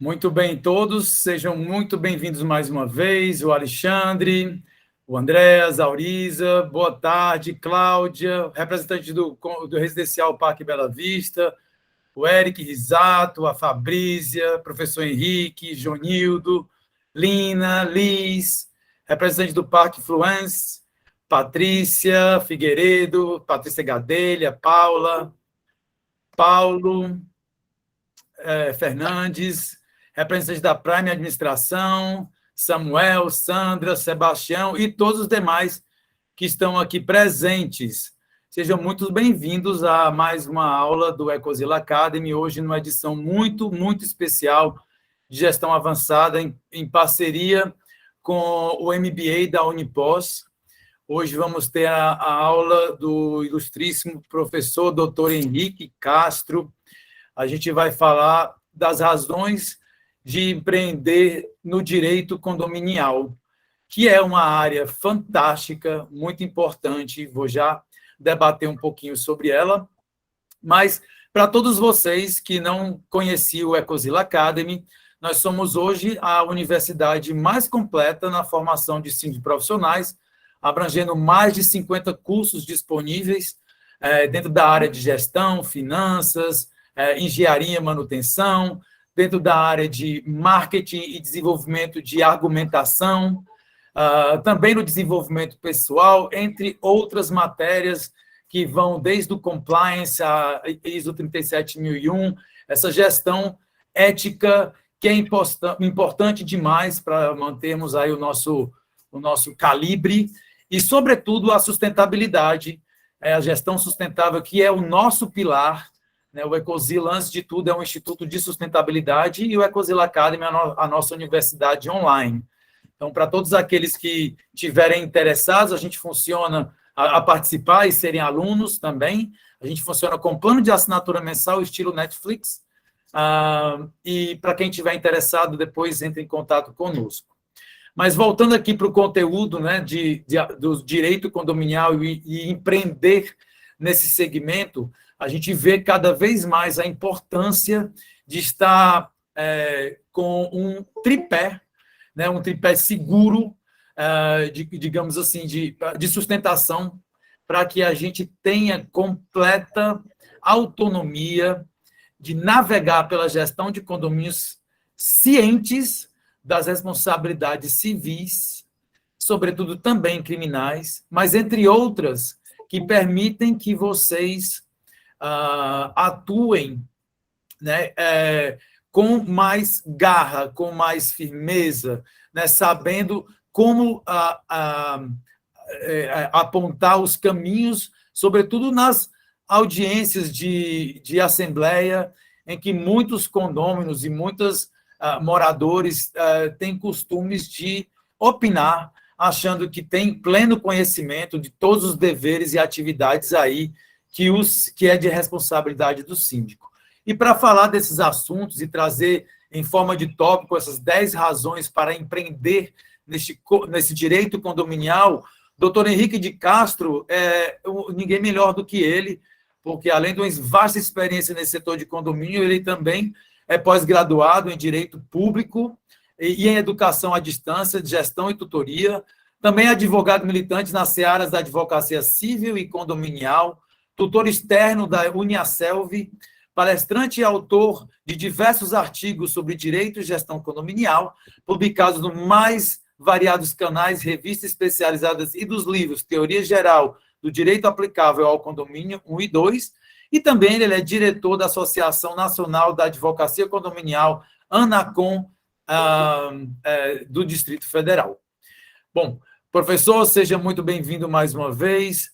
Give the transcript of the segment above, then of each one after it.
Muito bem, todos, sejam muito bem-vindos mais uma vez, o Alexandre, o Andréas, a Auriza, boa tarde, Cláudia, representante do Residencial Parque Bela Vista, o Eric Risato, a Fabrícia, professor Henrique, Jonildo, Lina, Liz, representante do Parque Fluence, Patrícia Figueiredo, Patrícia Gadelha, Paula, Paulo, Fernandes, representante da Prime Administração, Samuel, Sandra, Sebastião e todos os demais que estão aqui presentes. Sejam muito bem-vindos a mais uma aula do Ecozilla Academy, hoje numa edição muito, muito especial de gestão avançada em parceria com o MBA da Unipos. Hoje vamos ter a aula do ilustríssimo professor Dr. Henrique Castro. A gente vai falar das razões de empreender no direito condominial, que é uma área fantástica, muito importante. Vou já debater um pouquinho sobre ela. Mas, para todos vocês que não conheciam o Ecozilla Academy, nós somos hoje a universidade mais completa na formação de síndicos profissionais, abrangendo mais de 50 cursos disponíveis dentro da área de gestão, finanças, engenharia e manutenção, dentro da área de marketing e desenvolvimento de argumentação, também no desenvolvimento pessoal, entre outras matérias que vão desde o compliance, a ISO 37001, essa gestão ética que é importante demais para mantermos aí o nosso calibre e, sobretudo, a sustentabilidade, a gestão sustentável, que é o nosso pilar. O Ecozilla, antes de tudo, é um instituto de sustentabilidade e o Ecozilla Academy é a nossa universidade online. Então, para todos aqueles que estiverem interessados, a gente funciona a participar e serem alunos também. A gente funciona com plano de assinatura mensal, estilo Netflix. E para quem estiver interessado, depois entre em contato conosco. Mas voltando aqui para o conteúdo, né, do direito condominial e empreender nesse segmento, a gente vê cada vez mais a importância de estar com um tripé, né, um tripé seguro, digamos assim, de sustentação, para que a gente tenha completa autonomia de navegar pela gestão de condomínios cientes das responsabilidades civis, sobretudo também criminais, mas entre outras que permitem que vocês atuem, né, com mais garra, com mais firmeza, né, sabendo como apontar os caminhos, sobretudo nas audiências de assembleia, em que muitos condôminos e muitos moradores têm costumes de opinar, achando que tem pleno conhecimento de todos os deveres e atividades aí que é de responsabilidade do síndico. E para falar desses assuntos e trazer em forma de tópico essas 10 razões para empreender nesse direito condominial, doutor Henrique de Castro ninguém melhor do que ele, porque além de uma vasta experiência nesse setor de condomínio, ele também é pós-graduado em Direito Público e em Educação à Distância, de Gestão e Tutoria, também é advogado militante nas searas da advocacia civil e condominial, tutor externo da Uniaselv, palestrante e autor de diversos artigos sobre direito e gestão condominial, publicados nos mais variados canais, revistas especializadas e dos livros Teoria Geral do Direito Aplicável ao Condomínio 1 e 2, e também ele é diretor da Associação Nacional da Advocacia Condominial, ANACOM, do Distrito Federal. Bom, professor, seja muito bem-vindo mais uma vez.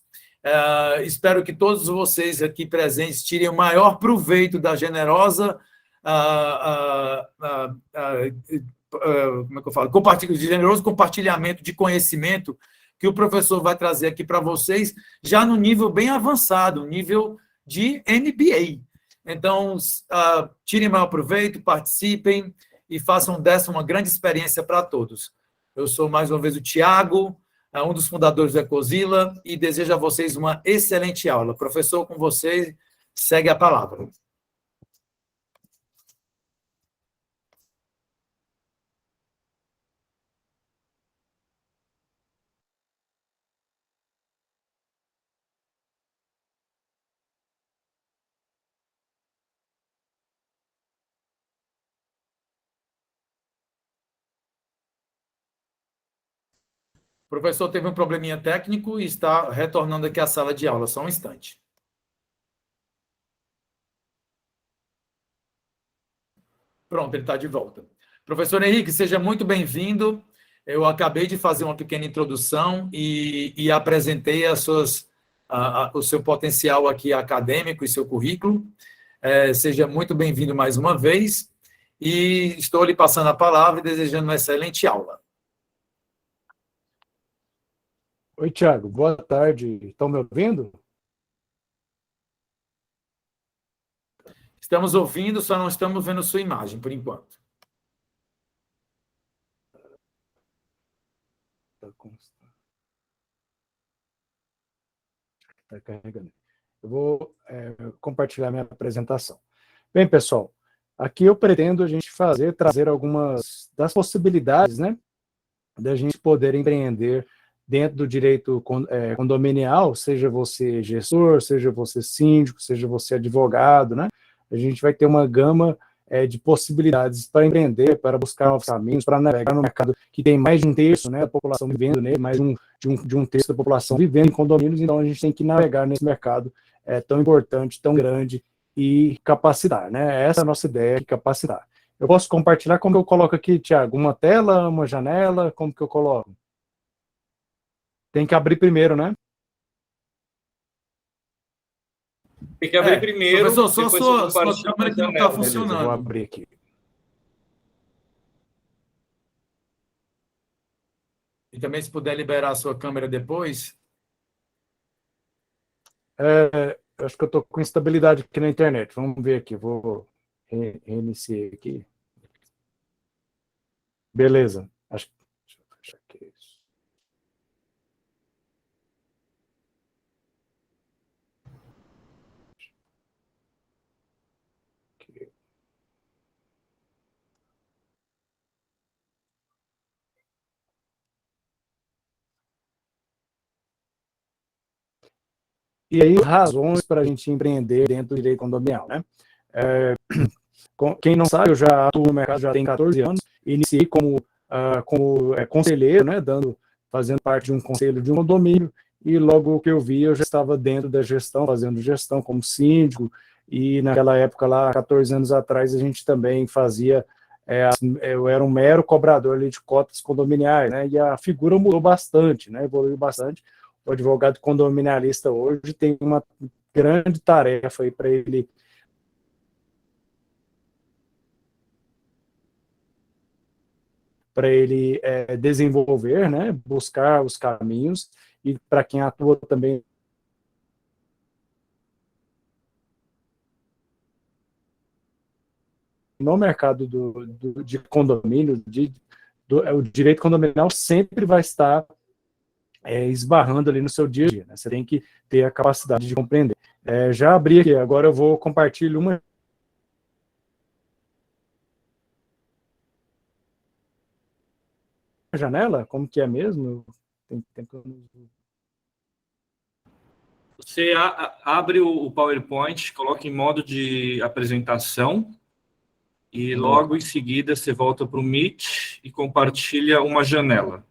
Espero que todos vocês aqui presentes tirem o maior proveito da generosa como é que eu falo? Generoso compartilhamento de conhecimento que o professor vai trazer aqui para vocês, já no nível bem avançado, nível de MBA. Então, tirem maior proveito, participem e façam dessa uma grande experiência para todos. Eu sou, mais uma vez, o Tiago, um dos fundadores do Ecozilla, e desejo a vocês uma excelente aula. Professor, com você, segue a palavra. O professor teve um probleminha técnico e está retornando aqui à sala de aula. Só um instante. Pronto, ele está de volta. Professor Henrique, seja muito bem-vindo. Eu acabei de fazer uma pequena introdução e apresentei o seu potencial aqui acadêmico e seu currículo. Seja muito bem-vindo mais uma vez e estou lhe passando a palavra e desejando uma excelente aula. Oi, Thiago, boa tarde. Estão me ouvindo? Estamos ouvindo, só não estamos vendo sua imagem, por enquanto. Está carregando. Eu vou compartilhar minha apresentação. Bem, pessoal, aqui eu pretendo a gente trazer algumas das possibilidades, né, da gente poder empreender dentro do direito condominial, seja você gestor, seja você síndico, seja você advogado, né? A gente vai ter uma gama de possibilidades para empreender, para buscar novos caminhos, para navegar no mercado que tem mais de um terço, né, da população vivendo nele, mais de um terço da população vivendo em condomínios, então a gente tem que navegar nesse mercado tão importante, tão grande e capacitar, né? Essa é a nossa ideia de capacitar. Eu posso compartilhar como que eu coloco aqui, Thiago? Uma tela, uma janela, como que eu coloco? Tem que abrir primeiro, né? Tem que abrir primeiro, professor, só depois você sua compartilha câmera a que não está janela. Beleza, eu vou funcionando. abrir aqui. E também, se puder liberar a sua câmera depois. Acho que eu estou com instabilidade aqui na internet. Vamos ver aqui. Vou reiniciar aqui. Beleza. Deixa eu fechar aqui isso. Aqui. E aí, razões para a gente empreender dentro do direito condominial, né? Quem não sabe, eu já atuo no mercado já tem 14 anos. Iniciei como conselheiro, né, fazendo parte de um conselho de um condomínio, e logo que eu vi, eu já estava dentro da gestão, fazendo gestão como síndico, e naquela época lá, 14 anos atrás, a gente também fazia, eu era um mero cobrador ali de cotas condominiais, né, e a figura mudou bastante, né, evoluiu bastante. O advogado condominialista hoje tem uma grande tarefa aí para ele desenvolver, né, buscar os caminhos, e para quem atua também no mercado de condomínio, o direito condominial sempre vai estar esbarrando ali no seu dia a dia, né? Você tem que ter a capacidade de compreender. Já abri aqui, agora eu vou compartilhar uma janela, como que é mesmo? Tem tempo que eu não... Você abre o PowerPoint, coloca em modo de apresentação e logo em seguida você volta para o Meet e compartilha uma janela.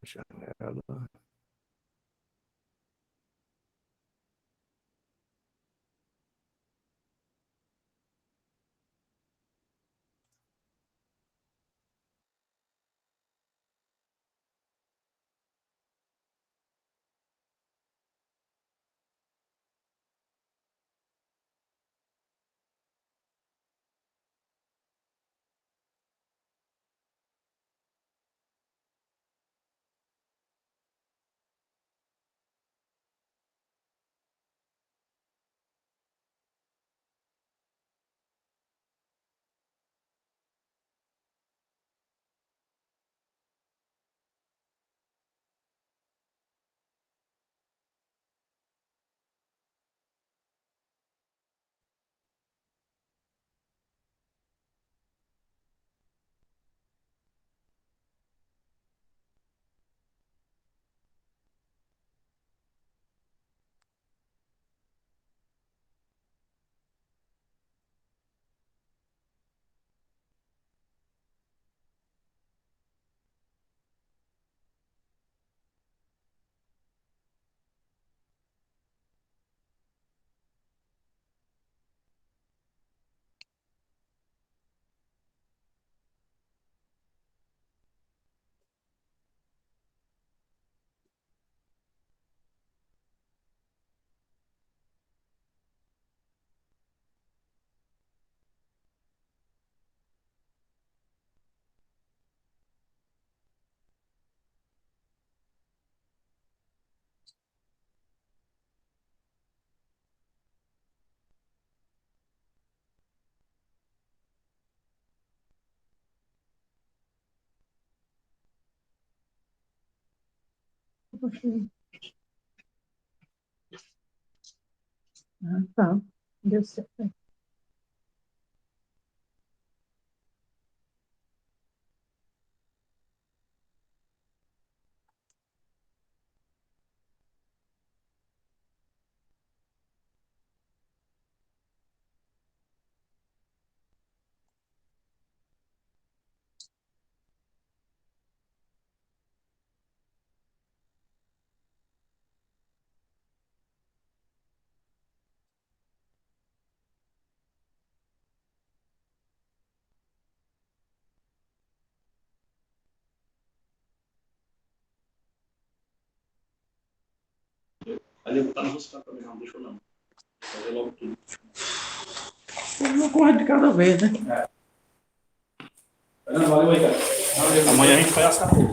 Janela. Ah, tá. Deu certo. Ali eu não vou citar também, não, deixa eu não. Fazer logo tudo. Uma coisa de cada vez, né? Valeu aí, cara. Amanhã a gente faz essa coisa.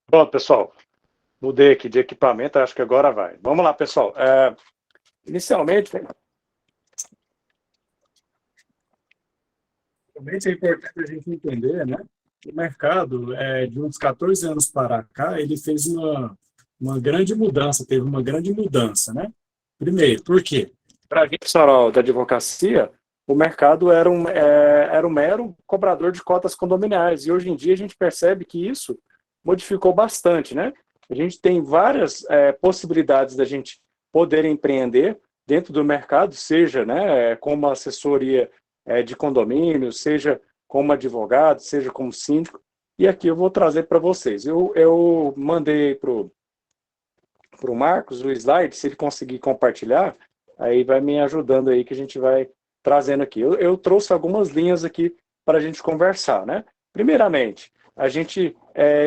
Pronto, pessoal. Mudei aqui de equipamento, acho que agora vai. Vamos lá, pessoal. Inicialmente, também é importante a gente entender, né? O mercado, de uns 14 anos para cá, ele fez uma grande mudança, teve uma grande mudança, né? Primeiro, por quê? Para a gente, profissional da advocacia, o mercado era um mero cobrador de cotas condominiais, e hoje em dia a gente percebe que isso modificou bastante, né? A gente tem várias possibilidades da gente poder empreender dentro do mercado, seja, né, como assessoria de condomínio, seja como advogado, seja como síndico, e aqui eu vou trazer para vocês. Eu mandei para o Marcos o slide, se ele conseguir compartilhar, aí vai me ajudando aí que a gente vai trazendo aqui. Eu trouxe algumas linhas aqui para a gente conversar, né? Primeiramente, a gente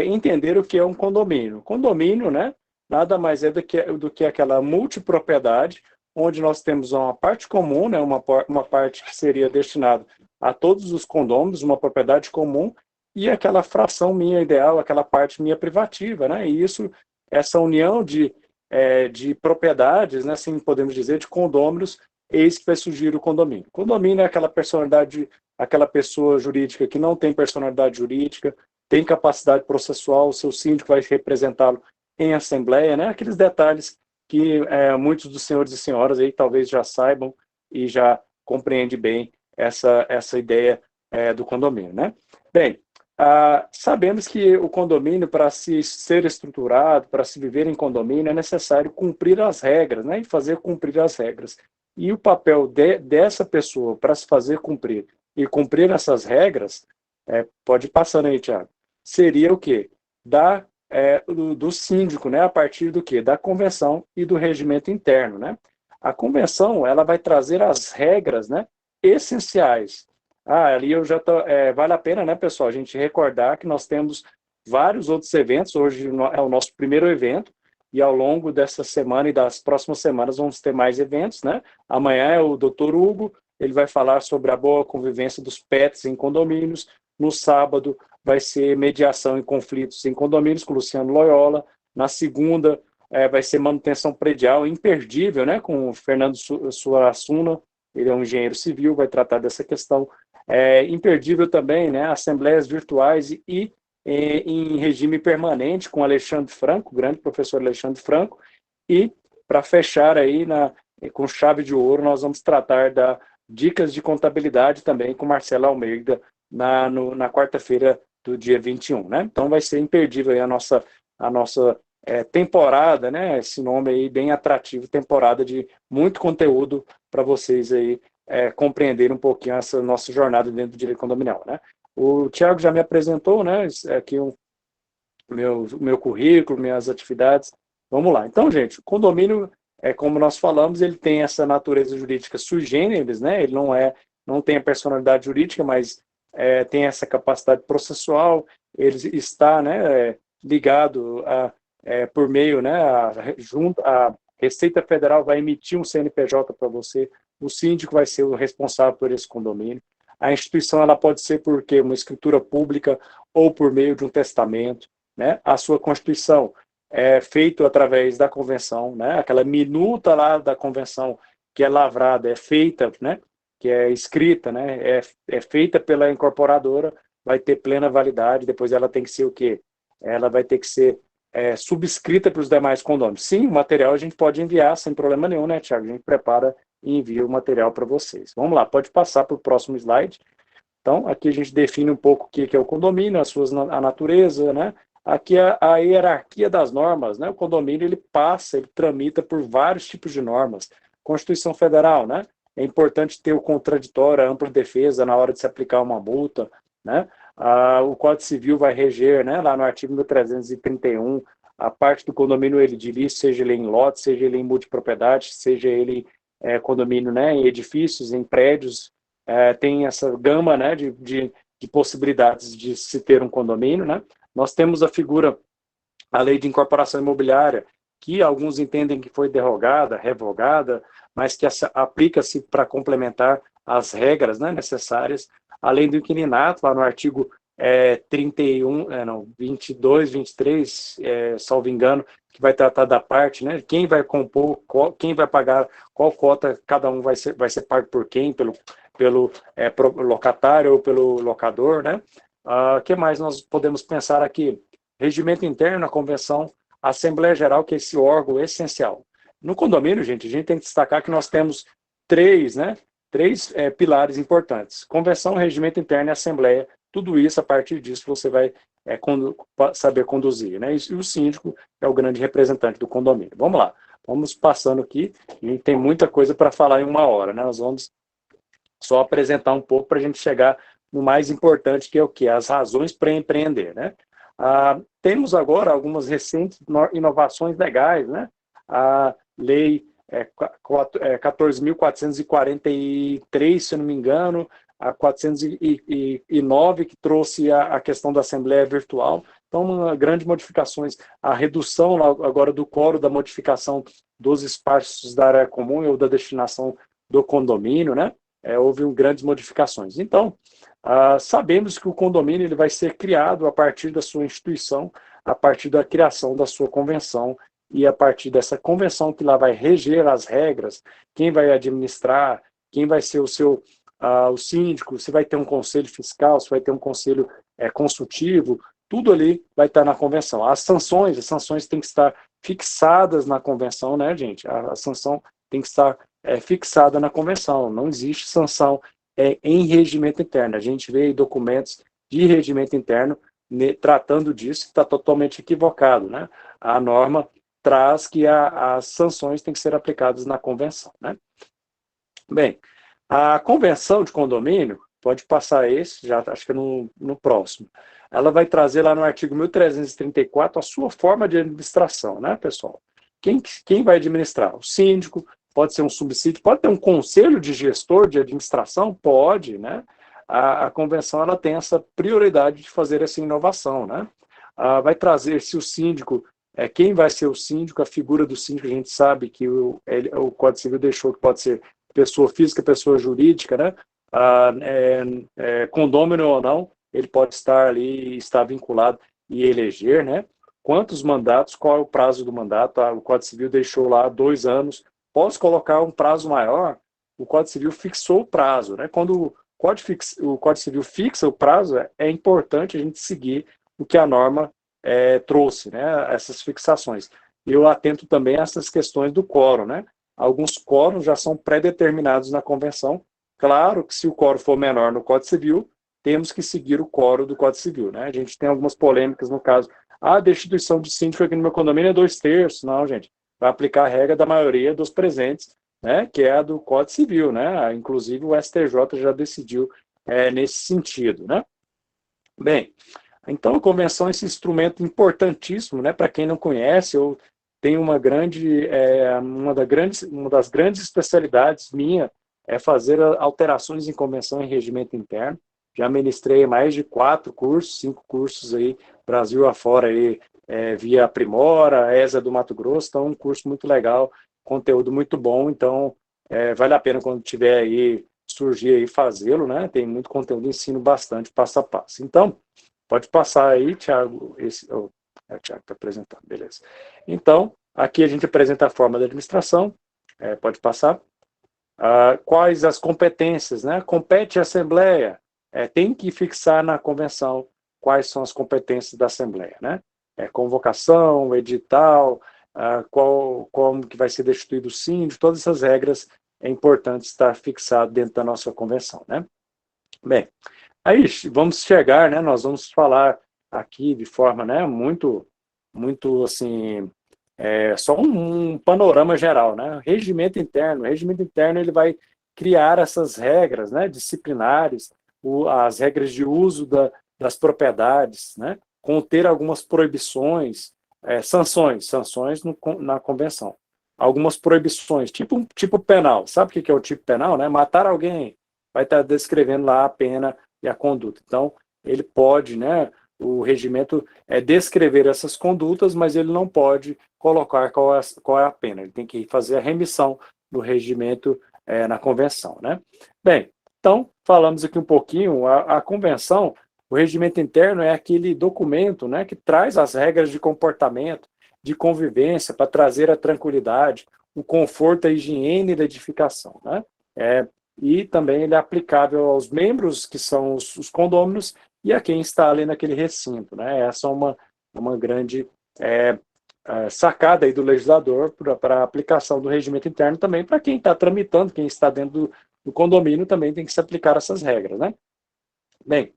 entender o que é um condomínio. Condomínio, né? Nada mais é do que aquela multipropriedade, onde nós temos uma parte comum, né? Uma parte que seria destinada a todos os condôminos, uma propriedade comum, e aquela fração minha ideal, aquela parte minha privativa, né? E isso, essa união de propriedades, né, assim podemos dizer, de condôminos, eis que vai surgir o condomínio. Condomínio é aquela personalidade, aquela pessoa jurídica que não tem personalidade jurídica, tem capacidade processual, o seu síndico vai representá-lo em assembleia, né? Aqueles detalhes que muitos dos senhores e senhoras aí talvez já saibam e já compreendem bem essa ideia do condomínio, né? Bem, sabemos que o condomínio, para se ser estruturado, para se viver em condomínio, é necessário cumprir as regras, né? E fazer cumprir as regras. E o papel dessa pessoa para se fazer cumprir e cumprir essas regras, pode ir passando aí, Thiago, seria o quê? Do síndico, né? A partir do quê? Da convenção e do regimento interno, né? A convenção, ela vai trazer as regras, né, essenciais Ali eu já tô, vale a pena, né, pessoal, a gente recordar que nós temos vários outros eventos. Hoje é o nosso primeiro evento, e ao longo dessa semana e das próximas semanas vamos ter mais eventos, né? Amanhã é o Dr. Hugo, ele vai falar sobre a boa convivência dos pets em condomínios. No sábado vai ser mediação em conflitos em condomínios com o Luciano Loyola. Na segunda vai ser manutenção predial imperdível, né? Com o Fernando Suassuna, ele é um engenheiro civil, vai tratar dessa questão. Imperdível também, né? Assembleias virtuais e em regime permanente com Alexandre Franco, o grande professor Alexandre Franco. E para fechar aí com chave de ouro, nós vamos tratar da dicas de contabilidade também com Marcelo Almeida na quarta-feira do dia 21, né? Então vai ser imperdível aí a nossa temporada, né? Esse nome aí bem atrativo, temporada de muito conteúdo para vocês aí compreenderem um pouquinho essa nossa jornada dentro do direito condominial, né? O Thiago já me apresentou, né? Aqui o meu currículo, minhas atividades. Vamos lá. Então, gente, o condomínio, como nós falamos, ele tem essa natureza jurídica sui generis, né? Ele não tem a personalidade jurídica, mas tem essa capacidade processual. Ele está, né, ligado por meio, né, a Receita Federal vai emitir um CNPJ para você, o síndico vai ser o responsável por esse condomínio. A instituição ela pode ser por quê? Uma escritura pública ou por meio de um testamento, né? A sua constituição é feita através da convenção, né? Aquela minuta lá da convenção que é lavrada, é feita, né? Que é escrita, né? É feita pela incorporadora, vai ter plena validade. Depois ela tem que ser o quê? Ela vai ter que ser subscrita para os demais condôminos. Sim, o material a gente pode enviar sem problema nenhum, né, Tiago? A gente prepara e envia o material para vocês. Vamos lá, pode passar para o próximo slide. Então, aqui a gente define um pouco o que é o condomínio, a natureza, né? Aqui é a hierarquia das normas, né? O condomínio, ele tramita por vários tipos de normas. Constituição Federal, né? É importante ter o contraditório, a ampla defesa na hora de se aplicar uma multa, né? O Código Civil vai reger, né? Lá no artigo 1331, a parte do condomínio edilício, seja ele em lote, seja ele em multipropriedade, seja ele condomínio, né, em edifícios, em prédios, tem essa gama, né, de possibilidades de se ter um condomínio, né? Nós temos a lei de incorporação imobiliária, que alguns entendem que foi derrogada, revogada, mas que aplica-se para complementar as regras, né, necessárias, além do inquilinato, lá no artigo 22, 23, salvo engano, que vai tratar da parte, né? Quem vai compor, quem vai pagar, qual cota, cada um vai ser pago por quem, pelo locatário ou pelo locador, né? Que mais nós podemos pensar aqui? Regimento interno, a convenção, a Assembleia Geral, que é esse órgão essencial. No condomínio, gente, a gente tem que destacar que nós temos três pilares importantes: convenção, regimento interno e assembleia. Tudo isso, a partir disso, você vai saber conduzir, né? E o síndico é o grande representante do condomínio. Vamos lá, vamos passando aqui, e tem muita coisa para falar em uma hora, né? Nós vamos só apresentar um pouco para a gente chegar no mais importante, que é o quê? As razões para empreender, né? Temos agora algumas recentes inovações legais, né? A lei 14.443, se eu não me engano, a 409, que trouxe a questão da Assembleia Virtual. Então, grandes modificações. A redução agora do quórum da modificação dos espaços da área comum ou da destinação do condomínio, né? Houve grandes modificações. Então, sabemos que o condomínio ele vai ser criado a partir da sua instituição, a partir da criação da sua convenção, e a partir dessa convenção que lá vai reger as regras, quem vai administrar, quem vai ser o síndico, se vai ter um conselho fiscal, se vai ter um conselho consultivo, tudo ali vai estar na convenção. As sanções têm que estar fixadas na convenção, né, gente? A sanção tem que estar fixada na convenção. Não existe sanção em regimento interno. A gente vê documentos de regimento interno tratando disso, está totalmente equivocado, né? A norma traz que as sanções têm que ser aplicadas na convenção, né? Bem, a convenção de condomínio, pode passar esse, já acho que no próximo, ela vai trazer lá no artigo 1334 a sua forma de administração, né, pessoal? Quem vai administrar? O síndico, pode ser um subsídio, pode ter um conselho de gestor de administração? Pode, né? a convenção ela tem essa prioridade de fazer essa inovação, né? Vai trazer, se o síndico, quem vai ser o síndico, a figura do síndico, a gente sabe que o Código Civil deixou que pode ser pessoa física, pessoa jurídica, né? Condômino ou não, ele pode estar ali, estar vinculado e eleger, né? Quantos mandatos, qual é o prazo do mandato? O Código Civil deixou lá 2 anos. Posso colocar um prazo maior? O Código Civil fixou o prazo, né? Quando o Código Civil fixa o prazo, é importante a gente seguir o que a norma trouxe, né? Essas fixações. Eu atento também a essas questões do quórum, né? Alguns quóruns já são pré-determinados na convenção. Claro que se o quórum for menor no Código Civil, temos que seguir o quórum do Código Civil, né? A gente tem algumas polêmicas no caso. A destituição de síndico aqui no meu condomínio é 2/3. Não, gente. Vai aplicar a regra da maioria dos presentes, né? Que é a do Código Civil, né? Inclusive o STJ já decidiu nesse sentido, né? Bem, então a convenção é esse instrumento importantíssimo, né? Para quem não conhece, eu tenho uma das grandes especialidades minha é fazer alterações em convenção e regimento interno. Já ministrei mais de 4 cursos, 5 cursos aí, Brasil afora, aí, via Aprimora, ESA do Mato Grosso, então um curso muito legal, conteúdo muito bom, então vale a pena quando tiver aí, surgir aí, fazê-lo, né? Tem muito conteúdo, ensino bastante, passo a passo. Então, pode passar aí, Thiago, o Thiago está apresentando, beleza. Então, aqui a gente apresenta a forma da administração, pode passar. Quais as competências, né? Compete a Assembleia, tem que fixar na convenção quais são as competências da Assembleia, né? Convocação, edital, como que vai ser destituído o síndico, todas essas regras é importante estar fixado dentro da nossa convenção, né? Bem, aí vamos chegar, né? Nós vamos falar aqui de forma, né? Muito assim, só um panorama geral, né? Regimento interno ele vai criar essas regras, né? Disciplinares, as regras de uso das propriedades, né? Conter algumas proibições, sanções na convenção. Algumas proibições, tipo penal. Sabe o que é o tipo penal, né? Matar alguém, vai estar descrevendo lá a pena e a conduta. Então, ele pode, né? O regimento descrever essas condutas, mas ele não pode colocar qual é a pena. Ele tem que fazer a remissão do regimento na convenção, né? Bem, então, falamos aqui um pouquinho, a convenção, o regimento interno é aquele documento, né, que traz as regras de comportamento, de convivência, para trazer a tranquilidade, o conforto, a higiene da edificação, né? E também ele é aplicável aos membros, que são os condôminos, e a quem está ali naquele recinto, né? Essa é uma grande sacada aí do legislador para a aplicação do regimento interno também, para quem está tramitando, quem está dentro do condomínio também tem que se aplicar essas regras, né? Bem,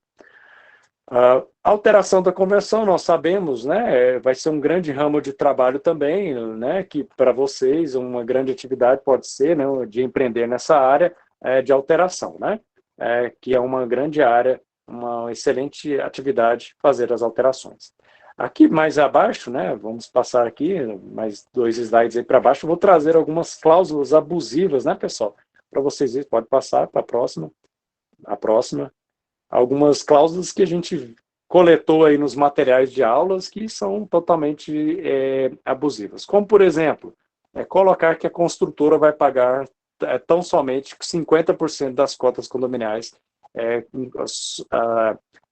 a alteração da convenção, nós sabemos, né, vai ser um grande ramo de trabalho também, né, que para vocês uma grande atividade pode ser, né, de empreender nessa área de alteração, né, que é uma grande área, uma excelente atividade fazer as alterações. Aqui mais abaixo, né, vamos passar aqui, mais 2 slides aí para baixo, eu vou trazer algumas cláusulas abusivas, né, pessoal, para vocês verem, pode passar para a próxima, algumas cláusulas que a gente coletou aí nos materiais de aulas que são totalmente abusivas. Como, por exemplo, colocar que a construtora vai pagar tão somente 50% das cotas condominiais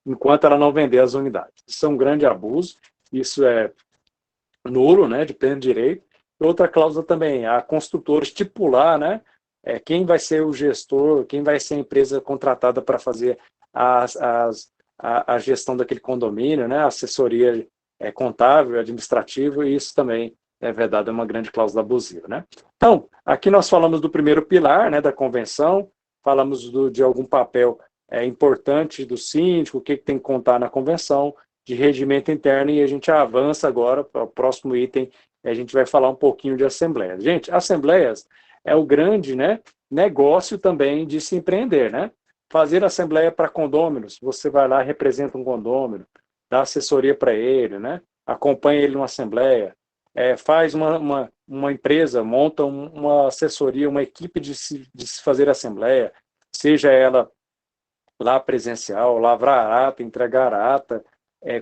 enquanto ela não vender as unidades. Isso é um grande abuso, isso é nulo, né, de pleno direito. Outra cláusula também, a construtora estipular, né, quem vai ser o gestor, quem vai ser a empresa contratada para fazer a gestão daquele condomínio, né, a assessoria contábil, administrativa, e isso também é verdade, é uma grande cláusula abusiva, né? Então, aqui nós falamos do primeiro pilar, né, da convenção, falamos de algum papel importante do síndico, o que tem que contar na convenção, de regimento interno, e a gente avança agora para o próximo item, a gente vai falar um pouquinho de assembleias. Gente, assembleias é o grande, né, negócio também de se empreender, né? Fazer assembleia para condôminos, você vai lá, representa um condômino, dá assessoria para ele, né? Acompanha ele numa assembleia, faz uma empresa, monta uma assessoria, uma equipe de se fazer assembleia, seja ela lá presencial, lavrar a ata, entregar a ata,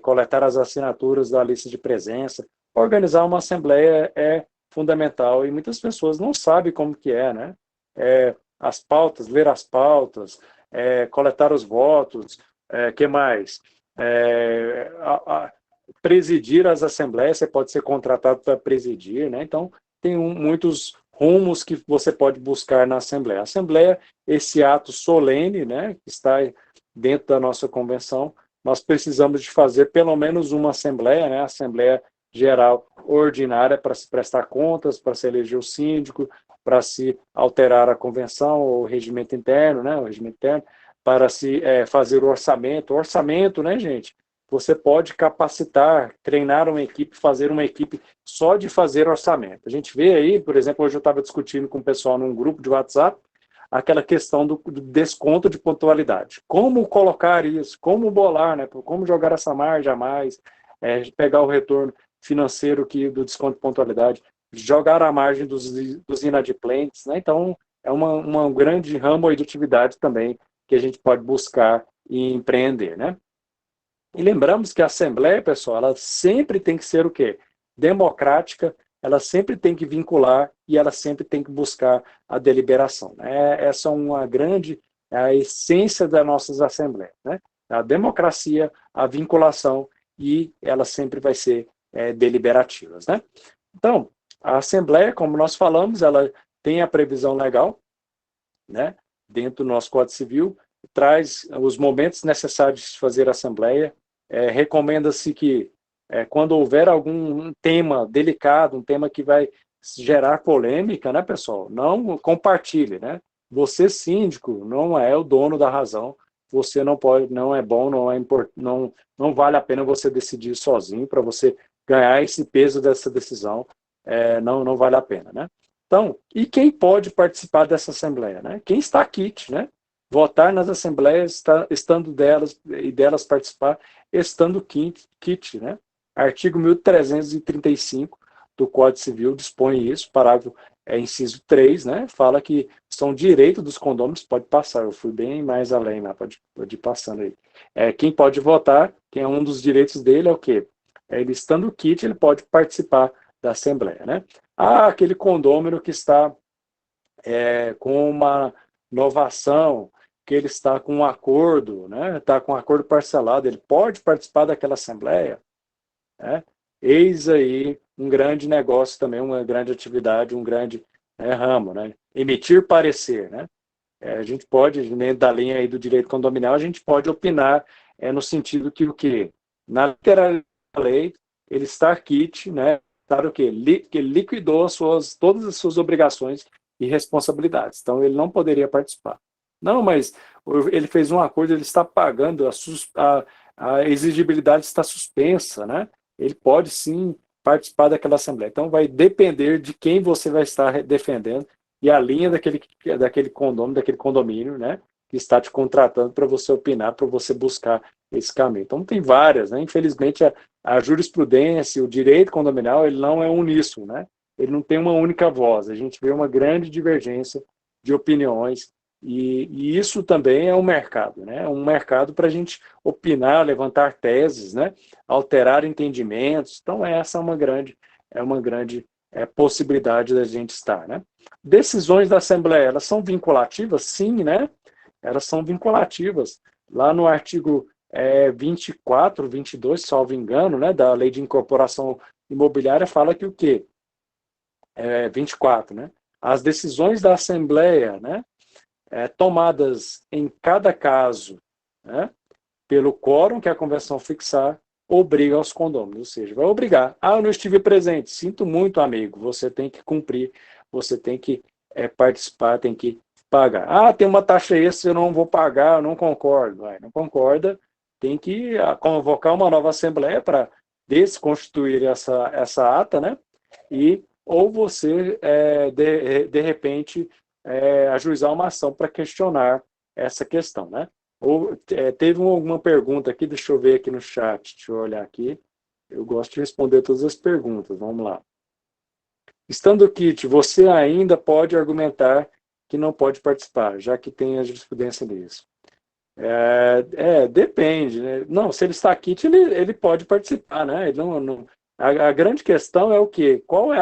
coletar as assinaturas da lista de presença. Organizar uma assembleia é fundamental e muitas pessoas não sabem como que é, né? As pautas, ler as pautas, coletar os votos, que mais? Presidir as assembleias, você pode ser contratado para presidir, né? Então, tem muitos rumos que você pode buscar na Assembleia. A Assembleia, esse ato solene, né, que está dentro da nossa convenção, nós precisamos de fazer pelo menos uma Assembleia, né, Assembleia Geral Ordinária, para se prestar contas, para se eleger o síndico, para se alterar a convenção, o regimento interno, né, o regimento interno, para se fazer o orçamento. O orçamento, né, gente? Você pode capacitar, treinar uma equipe, fazer uma equipe só de fazer orçamento. A gente vê aí, por exemplo, hoje eu estava discutindo com o pessoal num grupo de WhatsApp, aquela questão do desconto de pontualidade. Como colocar isso? Como bolar, né? Como jogar essa margem a mais? Pegar o retorno financeiro do desconto de pontualidade, jogar a margem dos inadimplentes, né? Então, é uma grande ramo de atividade também que a gente pode buscar e empreender, né? E lembramos que a Assembleia, pessoal, ela sempre tem que ser o quê? Democrática, ela sempre tem que vincular e ela sempre tem que buscar a deliberação. Essa é uma grande a essência das nossas Assembleias, né? A democracia, a vinculação e ela sempre vai ser deliberativas, né? Então, a Assembleia, como nós falamos, ela tem a previsão legal, né? Dentro do nosso Código Civil, traz os momentos necessários de fazer a Assembleia. Recomenda-se que, quando houver algum tema delicado, um tema que vai gerar polêmica, né, pessoal, não compartilhe, né? Você, síndico, não é o dono da razão, você não pode, não é bom, não vale a pena você decidir sozinho para você ganhar esse peso dessa decisão, não vale a pena, né? Então, e quem pode participar dessa Assembleia, né? Quem está quite, né? Votar nas assembleias, estando delas participar, estando quite, né? Artigo 1335 do Código Civil dispõe isso, parágrafo inciso 3, né? Fala que são direitos dos condôminos, pode passar, eu fui bem mais além, né? Pode ir passando aí. Quem pode votar, quem é um dos direitos dele é o quê? Ele estando quite, ele pode participar da Assembleia, né? Aquele condômino que está com uma novação, que ele está com um acordo, né? Está com um acordo parcelado, ele pode participar daquela assembleia, né? Eis aí um grande negócio também, uma grande atividade, um grande ramo, né? Emitir parecer, né? A gente pode, dentro da linha aí do direito condominial, a gente pode opinar no sentido que o quê? Na literalidade da lei, ele está quite, né? Para o quê? Que ele liquidou todas as suas obrigações e responsabilidades. Então, ele não poderia participar. Não, mas ele fez um acordo, ele está pagando, a exigibilidade está suspensa, né? Ele pode sim participar daquela assembleia. Então, vai depender de quem você vai estar defendendo e a linha daquele condomínio, né? Que está te contratando para você opinar, para você buscar esse caminho. Então, tem várias, né? Infelizmente, a jurisprudência, o direito condominial, ele não é uníssono, né? Ele não tem uma única voz. A gente vê uma grande divergência de opiniões e isso também é um mercado, né? Um mercado para a gente opinar, levantar teses, né? Alterar entendimentos. Então, essa é uma grande possibilidade da gente estar, né? Decisões da Assembleia, elas são vinculativas? Sim, né? Elas são vinculativas. Lá no artigo 24, 22, salvo engano, né, da Lei de Incorporação Imobiliária, fala que o quê? 24, né? As decisões da Assembleia, né, tomadas em cada caso, né, pelo quórum que a convenção fixar, obriga aos condôminos, ou seja, vai obrigar. Eu não estive presente, sinto muito, amigo, você tem que cumprir, você tem que participar, tem que pagar. Tem uma taxa extra, eu não vou pagar, eu não concordo. Não concorda, tem que convocar uma nova assembleia para desconstituir essa ata, né? Ou você, de repente, ajuizar uma ação para questionar essa questão, né? Teve alguma pergunta aqui, deixa eu ver aqui no chat, deixa eu olhar aqui. Eu gosto de responder todas as perguntas, vamos lá. Estando quite, você ainda pode argumentar que não pode participar, já que tem a jurisprudência nisso. Depende, né? Não, se ele está kit, ele pode participar, né? Ele a grande questão é o quê? Qual é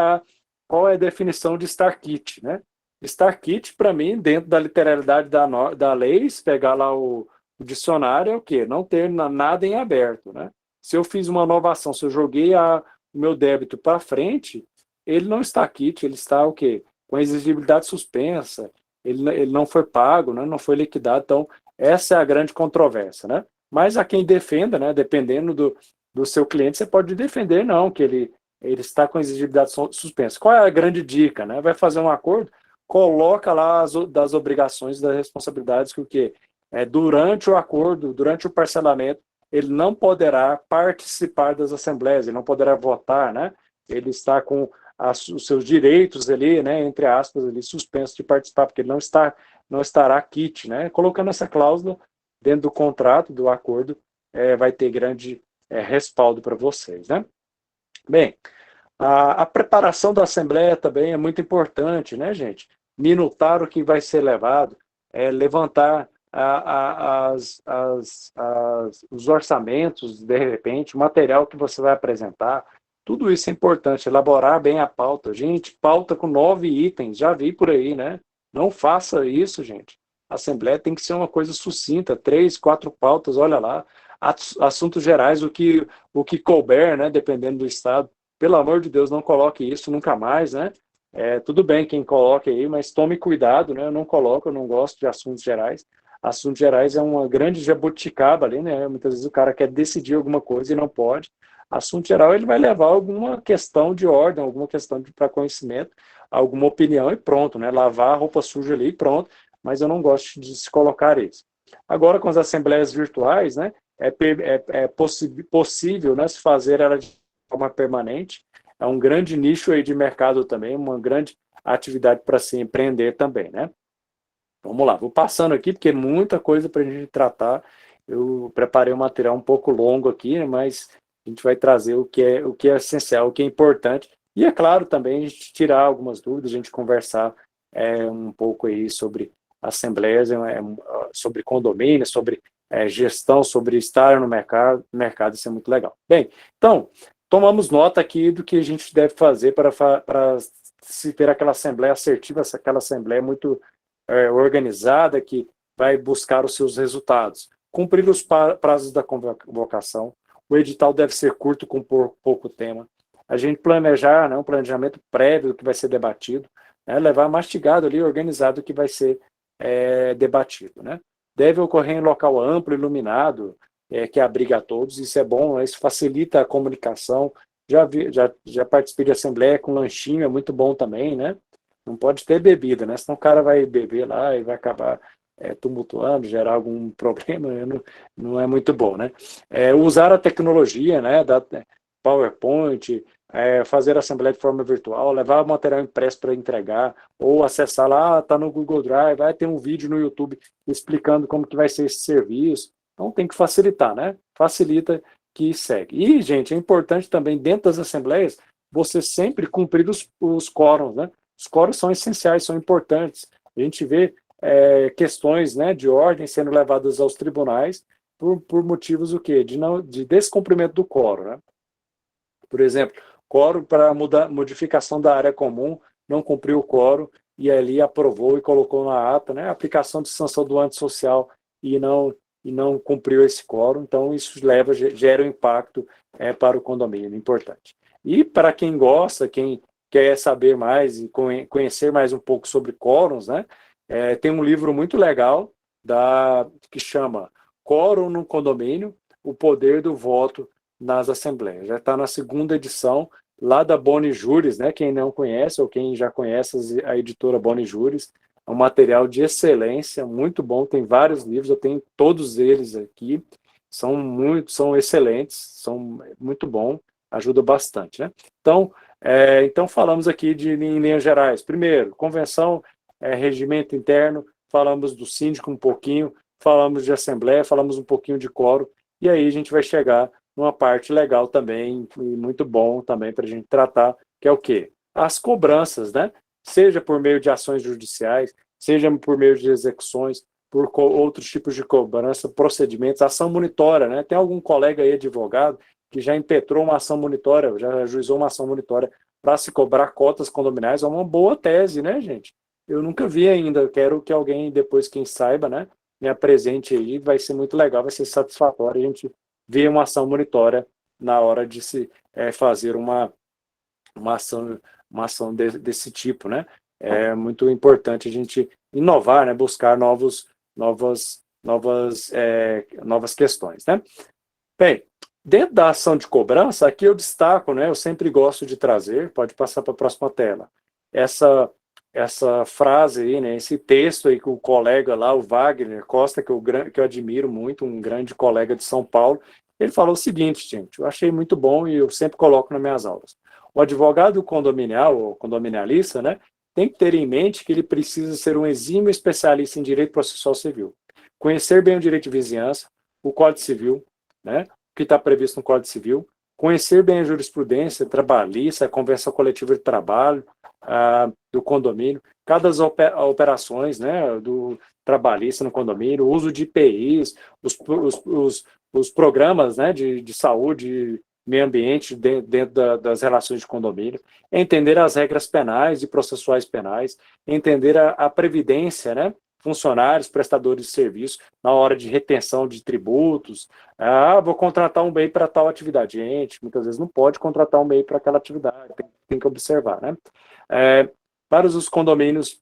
a definição de estar kit, né? Estar kit, para mim, dentro da literalidade da lei, se pegar lá o dicionário, é o quê? Não ter nada em aberto, né? Se eu fiz uma inovação, se eu joguei o meu débito para frente, ele não está kit, ele está o quê? Com exigibilidade suspensa, ele não foi pago, né? Não foi liquidado, então essa é a grande controvérsia, né? Mas a quem defenda, né? Dependendo do seu cliente, você pode defender, não, que ele está com exigibilidade suspensa. Qual é a grande dica, né? Vai fazer um acordo, coloca lá das obrigações, das responsabilidades, que o quê? Durante o acordo, durante o parcelamento, ele não poderá participar das assembleias, ele não poderá votar, né? Ele está com os seus direitos ali, né, entre aspas, ali, suspensos de participar, porque ele não estará kit, né? Colocando essa cláusula dentro do contrato, do acordo, vai ter grande respaldo para vocês, né? Bem, a preparação da Assembleia também é muito importante, né, gente? Minutar o que vai ser levado, levantar os orçamentos, de repente, o material que você vai apresentar, tudo isso é importante, elaborar bem a pauta. Gente, pauta com 9 itens, já vi por aí, né? Não faça isso, gente. A Assembleia tem que ser uma coisa sucinta, 3, 4 pautas, olha lá, assuntos gerais, o que couber, né, dependendo do estado. Pelo amor de Deus, não coloque isso nunca mais, né? Tudo bem quem coloque aí, mas tome cuidado, né? Eu não coloco, eu não gosto de assuntos gerais. Assuntos gerais é uma grande jabuticaba ali, né? Muitas vezes o cara quer decidir alguma coisa e não pode. Assunto geral, ele vai levar alguma questão de ordem, alguma questão para conhecimento, alguma opinião e pronto, né? Lavar a roupa suja ali e pronto, mas eu não gosto de se colocar isso. Agora, com as assembleias virtuais, né? Possível, né, se fazer ela de forma permanente. É um grande nicho aí de mercado também, uma grande atividade para se empreender também, né? Vamos lá, vou passando aqui, porque é muita coisa para a gente tratar. Eu preparei um material um pouco longo aqui, né, mas a gente vai trazer o que é essencial, o que é importante. E, é claro, também a gente tirar algumas dúvidas, a gente conversar um pouco aí sobre assembleias, sobre condomínio, sobre gestão, sobre estar no mercado, isso é muito legal. Bem, então, tomamos nota aqui do que a gente deve fazer para se ter aquela assembleia assertiva, aquela assembleia muito organizada, que vai buscar os seus resultados. Cumprir os prazos da convocação, o edital deve ser curto, com pouco tema. A gente planejar, né, um planejamento prévio do que vai ser debatido, né, levar mastigado ali, organizado o que vai ser debatido, né? Deve ocorrer em local amplo, iluminado, que abriga a todos, isso é bom, isso facilita a comunicação. Já participei de assembleia com lanchinho, é muito bom também, né? Não pode ter bebida, né? Senão o cara vai beber lá e vai acabar tumultuando, gerar algum problema, não é muito bom, né? Usar a tecnologia, né? Da PowerPoint, fazer a assembleia de forma virtual, levar o material impresso para entregar, ou acessar lá, está no Google Drive, vai ter um vídeo no YouTube explicando como que vai ser esse serviço. Então tem que facilitar, né? Facilita que segue. E, gente, é importante também, dentro das assembleias, você sempre cumprir os quórums, né? Os quórums são essenciais, são importantes. A gente vê questões, né, de ordem sendo levadas aos tribunais por motivos o quê? De descumprimento do quórum, né? Por exemplo, quórum para modificação da área comum, não cumpriu o quórum e ali aprovou e colocou na ata, né, a aplicação de sanção do antissocial e não cumpriu esse quórum, então isso gera um impacto para o condomínio, importante. E para quem gosta, quem quer saber mais e conhecer mais um pouco sobre quórums, né, tem um livro muito legal que chama Quórum no Condomínio, o Poder do Voto nas Assembleias. Já está na 2ª edição, lá da Boni Juris, né? Quem não conhece ou quem já conhece a editora Boni Juris, é um material de excelência, muito bom, tem vários livros, eu tenho todos eles aqui, são excelentes, são muito bom, ajuda bastante, né? Então falamos aqui em linhas gerais. Primeiro, convenção, regimento interno, falamos do síndico um pouquinho, falamos de assembleia, falamos um pouquinho de quórum, e aí a gente vai chegar numa parte legal também, e muito bom também para a gente tratar, que é o quê? As cobranças, né? Seja por meio de ações judiciais, seja por meio de execuções, por outros tipos de cobrança, procedimentos, ação monitória, né? Tem algum colega aí, advogado, que já impetrou uma ação monitória, já ajuizou uma ação monitória para se cobrar cotas condominiais? É uma boa tese, né, gente? Eu nunca vi ainda, eu quero que alguém, depois, quem saiba, né, me apresente aí, vai ser muito legal, vai ser satisfatório a gente ver uma ação monitória na hora de se fazer uma ação desse tipo, né? É muito importante a gente inovar, né? Buscar novas questões, né? Bem, dentro da ação de cobrança, aqui eu destaco, né? Eu sempre gosto de trazer, pode passar para a próxima tela, essa frase aí, né? Esse texto aí que o colega lá, o Wagner Costa, que eu admiro muito, um grande colega de São Paulo, ele falou o seguinte, gente, eu achei muito bom e eu sempre coloco nas minhas aulas. O advogado condominial, ou condominialista, né, tem que ter em mente que ele precisa ser um exímio especialista em direito processual civil, conhecer bem o direito de vizinhança, o Código Civil, né, o que está previsto no Código Civil, conhecer bem a jurisprudência trabalhista, a convenção coletiva de trabalho do condomínio, cada operações, né, do trabalhista no condomínio, o uso de IPIs, os programas, né, de saúde, meio ambiente dentro das relações de condomínio, entender as regras penais e processuais penais, entender a previdência, né, funcionários, prestadores de serviço, na hora de retenção de tributos. Vou contratar um MEI para tal atividade. Gente, muitas vezes não pode contratar um MEI para aquela atividade, tem que observar, né? Para os condomínios,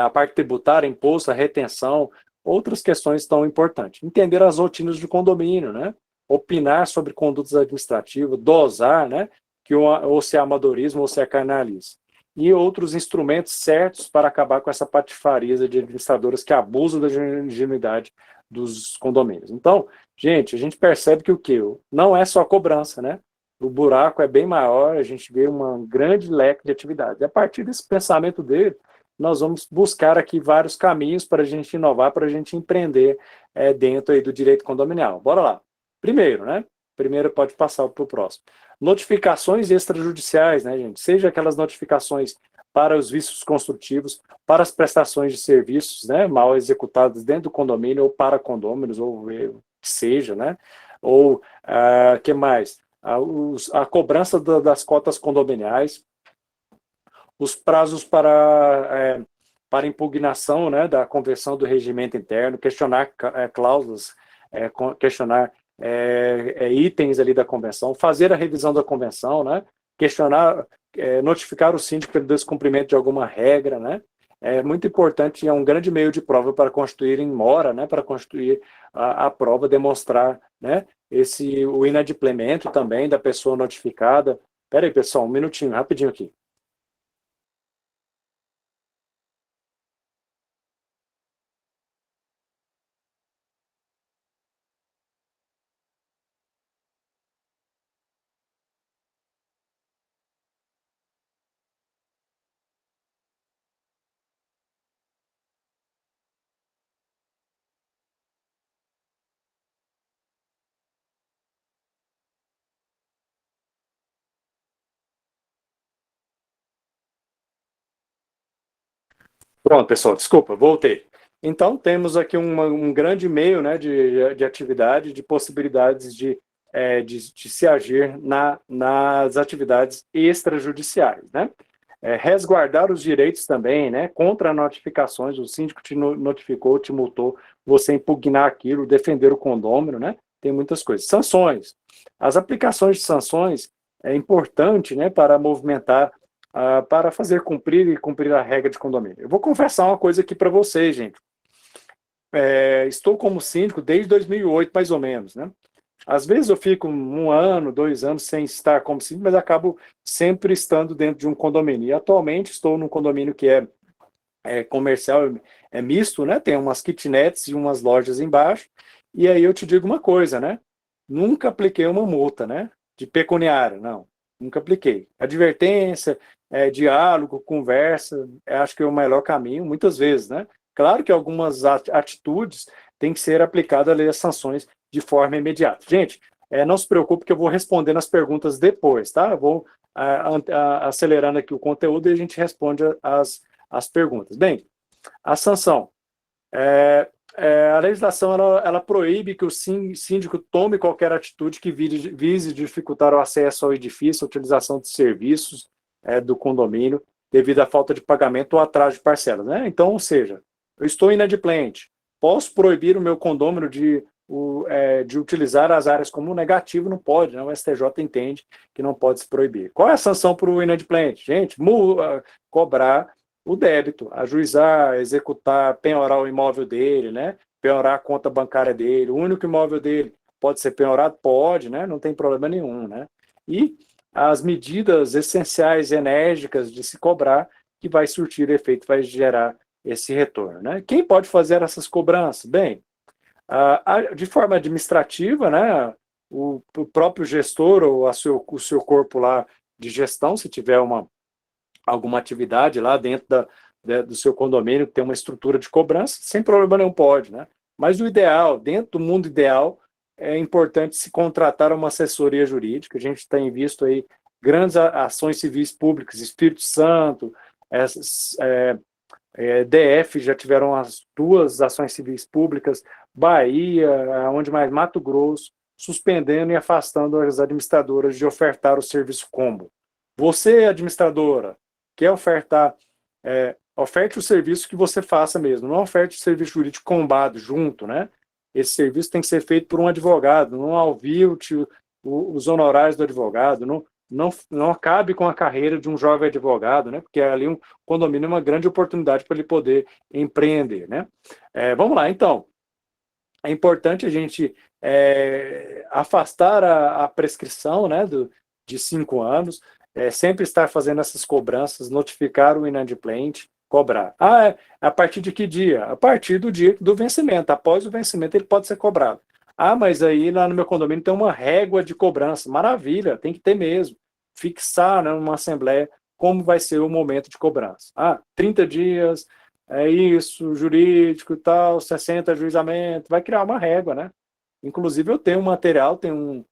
a parte tributária, imposto, a retenção, outras questões tão importantes. Entender as rotinas de condomínio, né? Opinar sobre condutas administrativas, dosar, né? Ou se é amadorismo ou se é carnalismo. E outros instrumentos certos para acabar com essa patifaria de administradoras que abusam da ingenuidade dos condomínios. Então, gente, a gente percebe que o quê? Não é só cobrança, né? O buraco é bem maior, a gente vê um grande leque de atividades. E a partir desse pensamento dele, nós vamos buscar aqui vários caminhos para a gente inovar, para a gente empreender dentro aí do direito condominial. Bora lá. Primeiro, né? Primeiro pode passar para o próximo. Notificações extrajudiciais, né, gente? Seja aquelas notificações para os vícios construtivos, para as prestações de serviços, né, mal executadas dentro do condomínio ou para condôminos, ou que seja, né? Ou, que mais? A cobrança das cotas condominiais, os prazos para impugnação, né, da conversão do regimento interno, questionar cláusulas, questionar itens ali da convenção, fazer a revisão da convenção, né, questionar, notificar o síndico pelo descumprimento de alguma regra, né, é muito importante, é um grande meio de prova para constituir em mora, né, para constituir a prova, demonstrar, né, o inadimplemento também da pessoa notificada. Espera aí, pessoal, um minutinho, rapidinho aqui. Pronto, pessoal, desculpa, voltei. Então, temos aqui um grande meio, né, de atividade, de possibilidades de se agir nas atividades extrajudiciais, né? Resguardar os direitos também, né, contra notificações, o síndico te notificou, te multou, você impugnar aquilo, defender o condômino, né? Tem muitas coisas. Sanções. As aplicações de sanções é importante, né, para movimentar para fazer cumprir a regra de condomínio. Eu vou confessar uma coisa aqui para vocês, gente. Estou como síndico desde 2008, mais ou menos, né? Às vezes eu fico 1 ano, 2 anos sem estar como síndico, mas acabo sempre estando dentro de um condomínio. E atualmente estou num condomínio que é comercial, é misto, né? Tem umas kitnets e umas lojas embaixo. E aí eu te digo uma coisa, né? Nunca apliquei uma multa, né? De pecuniária, não. Nunca apliquei. Advertência, diálogo, conversa, acho que é o melhor caminho, muitas vezes, né? Claro que algumas atitudes têm que ser aplicadas ali as sanções de forma imediata. Gente, não se preocupe que eu vou respondendo as perguntas depois, tá? Eu vou acelerando aqui o conteúdo e a gente responde as perguntas. Bem, a sanção. A legislação ela proíbe que o síndico tome qualquer atitude que vise dificultar o acesso ao edifício, a utilização de serviços do condomínio, devido à falta de pagamento ou atraso de parcelas, né? Então, ou seja, eu estou inadimplente, posso proibir o meu condômino de utilizar as áreas como negativo? Não pode, né? O STJ entende que não pode se proibir. Qual é a sanção para o inadimplente? Gente, cobrar o débito, ajuizar, executar, penhorar o imóvel dele, né? Penhorar a conta bancária dele, o único imóvel dele pode ser penhorado? Pode, né? Não tem problema nenhum, né? E as medidas essenciais e enérgicas de se cobrar, que vai surtir efeito, vai gerar esse retorno, né? Quem pode fazer essas cobranças? Bem, de forma administrativa, né? O próprio gestor ou o seu corpo lá de gestão, se tiver alguma atividade lá dentro do seu condomínio que tem uma estrutura de cobrança, sem problema nenhum pode, né? Mas o ideal, dentro do mundo ideal, é importante se contratar uma assessoria jurídica. A gente tem visto aí grandes ações civis públicas, Espírito Santo, DF já tiveram as 2 ações civis públicas, Bahia, onde mais? Mato Grosso, suspendendo e afastando as administradoras de ofertar o serviço combo. Você, administradora, quer ofertar, oferte o serviço que você faça mesmo, não oferte o serviço jurídico combado junto, né? Esse serviço tem que ser feito por um advogado, não alvie os honorários do advogado, não acabe com a carreira de um jovem advogado, né? Porque ali um condomínio é uma grande oportunidade para ele poder empreender, né? Vamos lá, então. É importante a gente afastar a prescrição, né, de 5 anos, sempre estar fazendo essas cobranças, notificar o inadimplente, cobrar. A partir de que dia? A partir do dia do vencimento. Após o vencimento, ele pode ser cobrado. Mas aí lá no meu condomínio tem uma régua de cobrança. Maravilha, tem que ter mesmo. Fixar, né, numa assembleia como vai ser o momento de cobrança. 30 dias, isso, jurídico e tal, 60 ajuizamento, vai criar uma régua, né? Inclusive eu tenho um material, tem um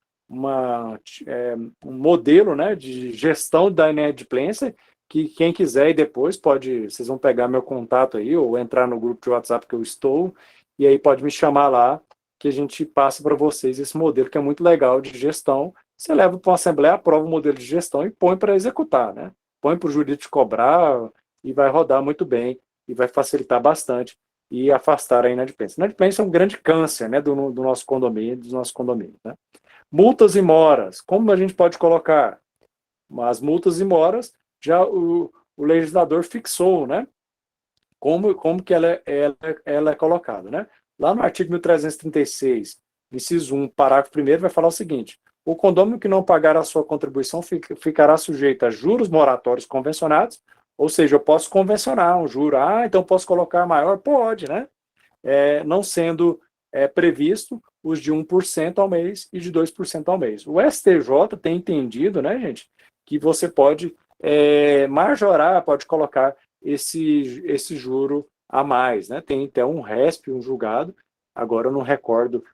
modelo, né, de gestão da inadimplência, que quem quiser e depois vocês vão pegar meu contato aí, ou entrar no grupo de WhatsApp que eu estou, e aí pode me chamar lá, que a gente passa para vocês esse modelo que é muito legal de gestão. Você leva para uma assembleia, aprova o modelo de gestão e põe para executar, né? Põe para o jurídico cobrar e vai rodar muito bem e vai facilitar bastante e afastar a inadimplência. A inadimplência é um grande câncer, né, do nosso condomínio, dos nossos condomínios, né? Multas e moras, como a gente pode colocar? As multas e moras, já o legislador fixou, né? Como que ela é colocada, né? Lá no artigo 1336, inciso 1, parágrafo 1º, vai falar o seguinte: o condômino que não pagar a sua contribuição ficará sujeito a juros moratórios convencionados, ou seja, eu posso convencionar um juro. Então posso colocar maior? Pode, né? Não sendo previsto os de 1% ao mês e de 2% ao mês. O STJ tem entendido, né, gente, que você pode majorar, pode colocar esse juro a mais, né? Tem até um RESP, um julgado, agora eu não recordo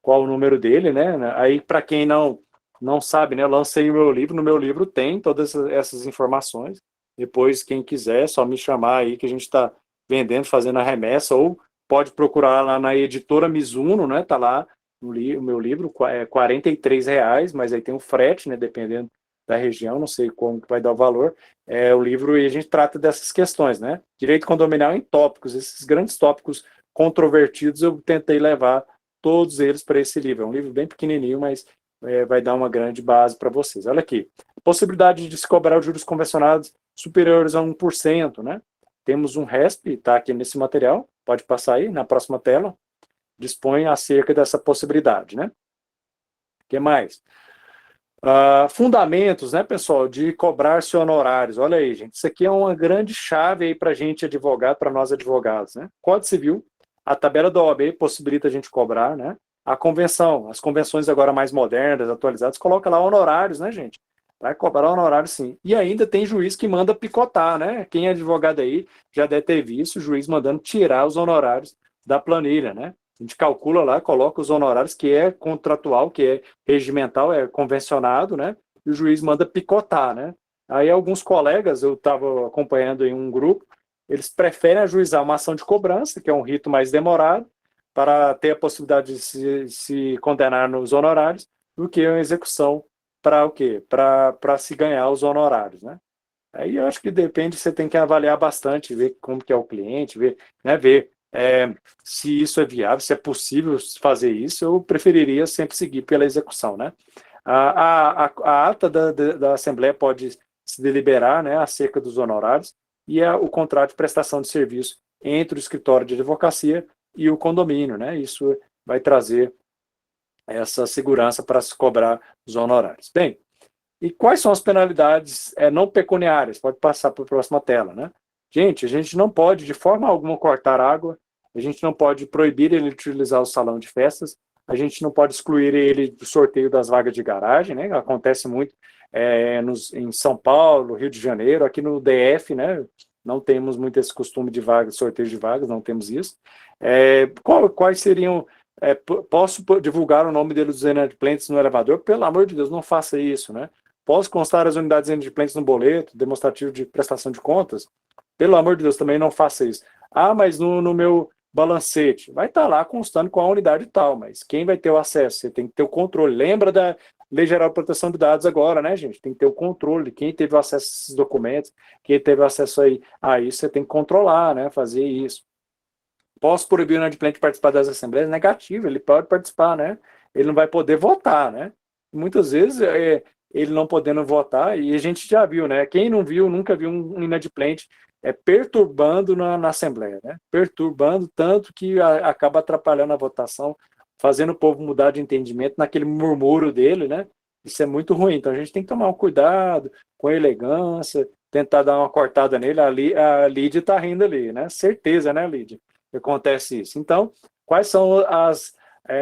qual o número dele, né? Aí, para quem não sabe, né, eu lancei o meu livro, no meu livro tem todas essas informações. Depois, quem quiser, é só me chamar aí que a gente está vendendo, fazendo a remessa, ou pode procurar lá na editora Mizuno, né? Tá lá o meu livro, é R$43, mas aí tem o frete, né? Dependendo da região, não sei como que vai dar o valor. O livro, e a gente trata dessas questões, né? Direito condominial em tópicos, esses grandes tópicos controvertidos, eu tentei levar todos eles para esse livro. É um livro bem pequenininho, mas vai dar uma grande base para vocês. Olha aqui, possibilidade de se cobrar os juros convencionados superiores a 1%, né? Temos um RESP, está aqui nesse material, pode passar aí na próxima tela, dispõe acerca dessa possibilidade, né? O que mais? Fundamentos, né, pessoal, de cobrar-se honorários. Olha aí, gente, isso aqui é uma grande chave aí para a gente advogado, para nós advogados, né? Código Civil, a tabela da OAB possibilita a gente cobrar, né? A convenção, as convenções agora mais modernas, atualizadas, coloca lá honorários, né, gente? Vai cobrar honorário, sim. E ainda tem juiz que manda picotar, né? Quem é advogado aí já deve ter visto o juiz mandando tirar os honorários da planilha, né? A gente calcula lá, coloca os honorários que é contratual, que é regimental, é convencionado, né? E o juiz manda picotar, né? Aí alguns colegas, eu estava acompanhando em um grupo, eles preferem ajuizar uma ação de cobrança, que é um rito mais demorado, para ter a possibilidade de se condenar nos honorários, do que uma execução para o quê? Para se ganhar os honorários, né? Aí eu acho que depende, você tem que avaliar bastante, ver como que é o cliente, ver, né, se isso é viável, se é possível fazer isso. Eu preferiria sempre seguir pela execução, né? A ata da Assembleia pode se deliberar, né, acerca dos honorários, e o contrato de prestação de serviço entre o escritório de advocacia e o condomínio, né? Isso vai trazer essa segurança para se cobrar os honorários. Bem, e quais são as penalidades não pecuniárias? Pode passar para a próxima tela, né? Gente, a gente não pode, de forma alguma, cortar água, a gente não pode proibir ele de utilizar o salão de festas, a gente não pode excluir ele do sorteio das vagas de garagem, né? Acontece muito em São Paulo, Rio de Janeiro, aqui no DF, né? Não temos muito esse costume de vagas, sorteio de vagas, não temos isso. Quais seriam... posso divulgar o nome dos inadimplentes no elevador? Pelo amor de Deus, não faça isso, né? Posso constar as unidades inadimplentes no boleto, demonstrativo de prestação de contas? Pelo amor de Deus, também não faça isso. Ah, mas no meu balancete, vai estar lá constando com a unidade tal, mas quem vai ter o acesso? Você tem que ter o controle. Lembra da Lei Geral de Proteção de Dados agora, né, gente? Tem que ter o controle. Quem teve acesso a esses documentos, quem teve acesso a isso, você tem que controlar, né? Fazer isso. Posso proibir o inadimplente de participar das assembleias? Negativo, ele pode participar, né? Ele não vai poder votar, né? Muitas vezes, ele não podendo votar, e a gente já viu, né? Quem não viu, nunca viu um inadimplente perturbando na Assembleia, né? Perturbando tanto que acaba atrapalhando a votação, fazendo o povo mudar de entendimento naquele murmúrio dele, né? Isso é muito ruim. Então a gente tem que tomar um cuidado, com elegância, tentar dar uma cortada nele. A Lídia está rindo ali, né? Certeza, né, Lídia? Que acontece isso. Então, quais são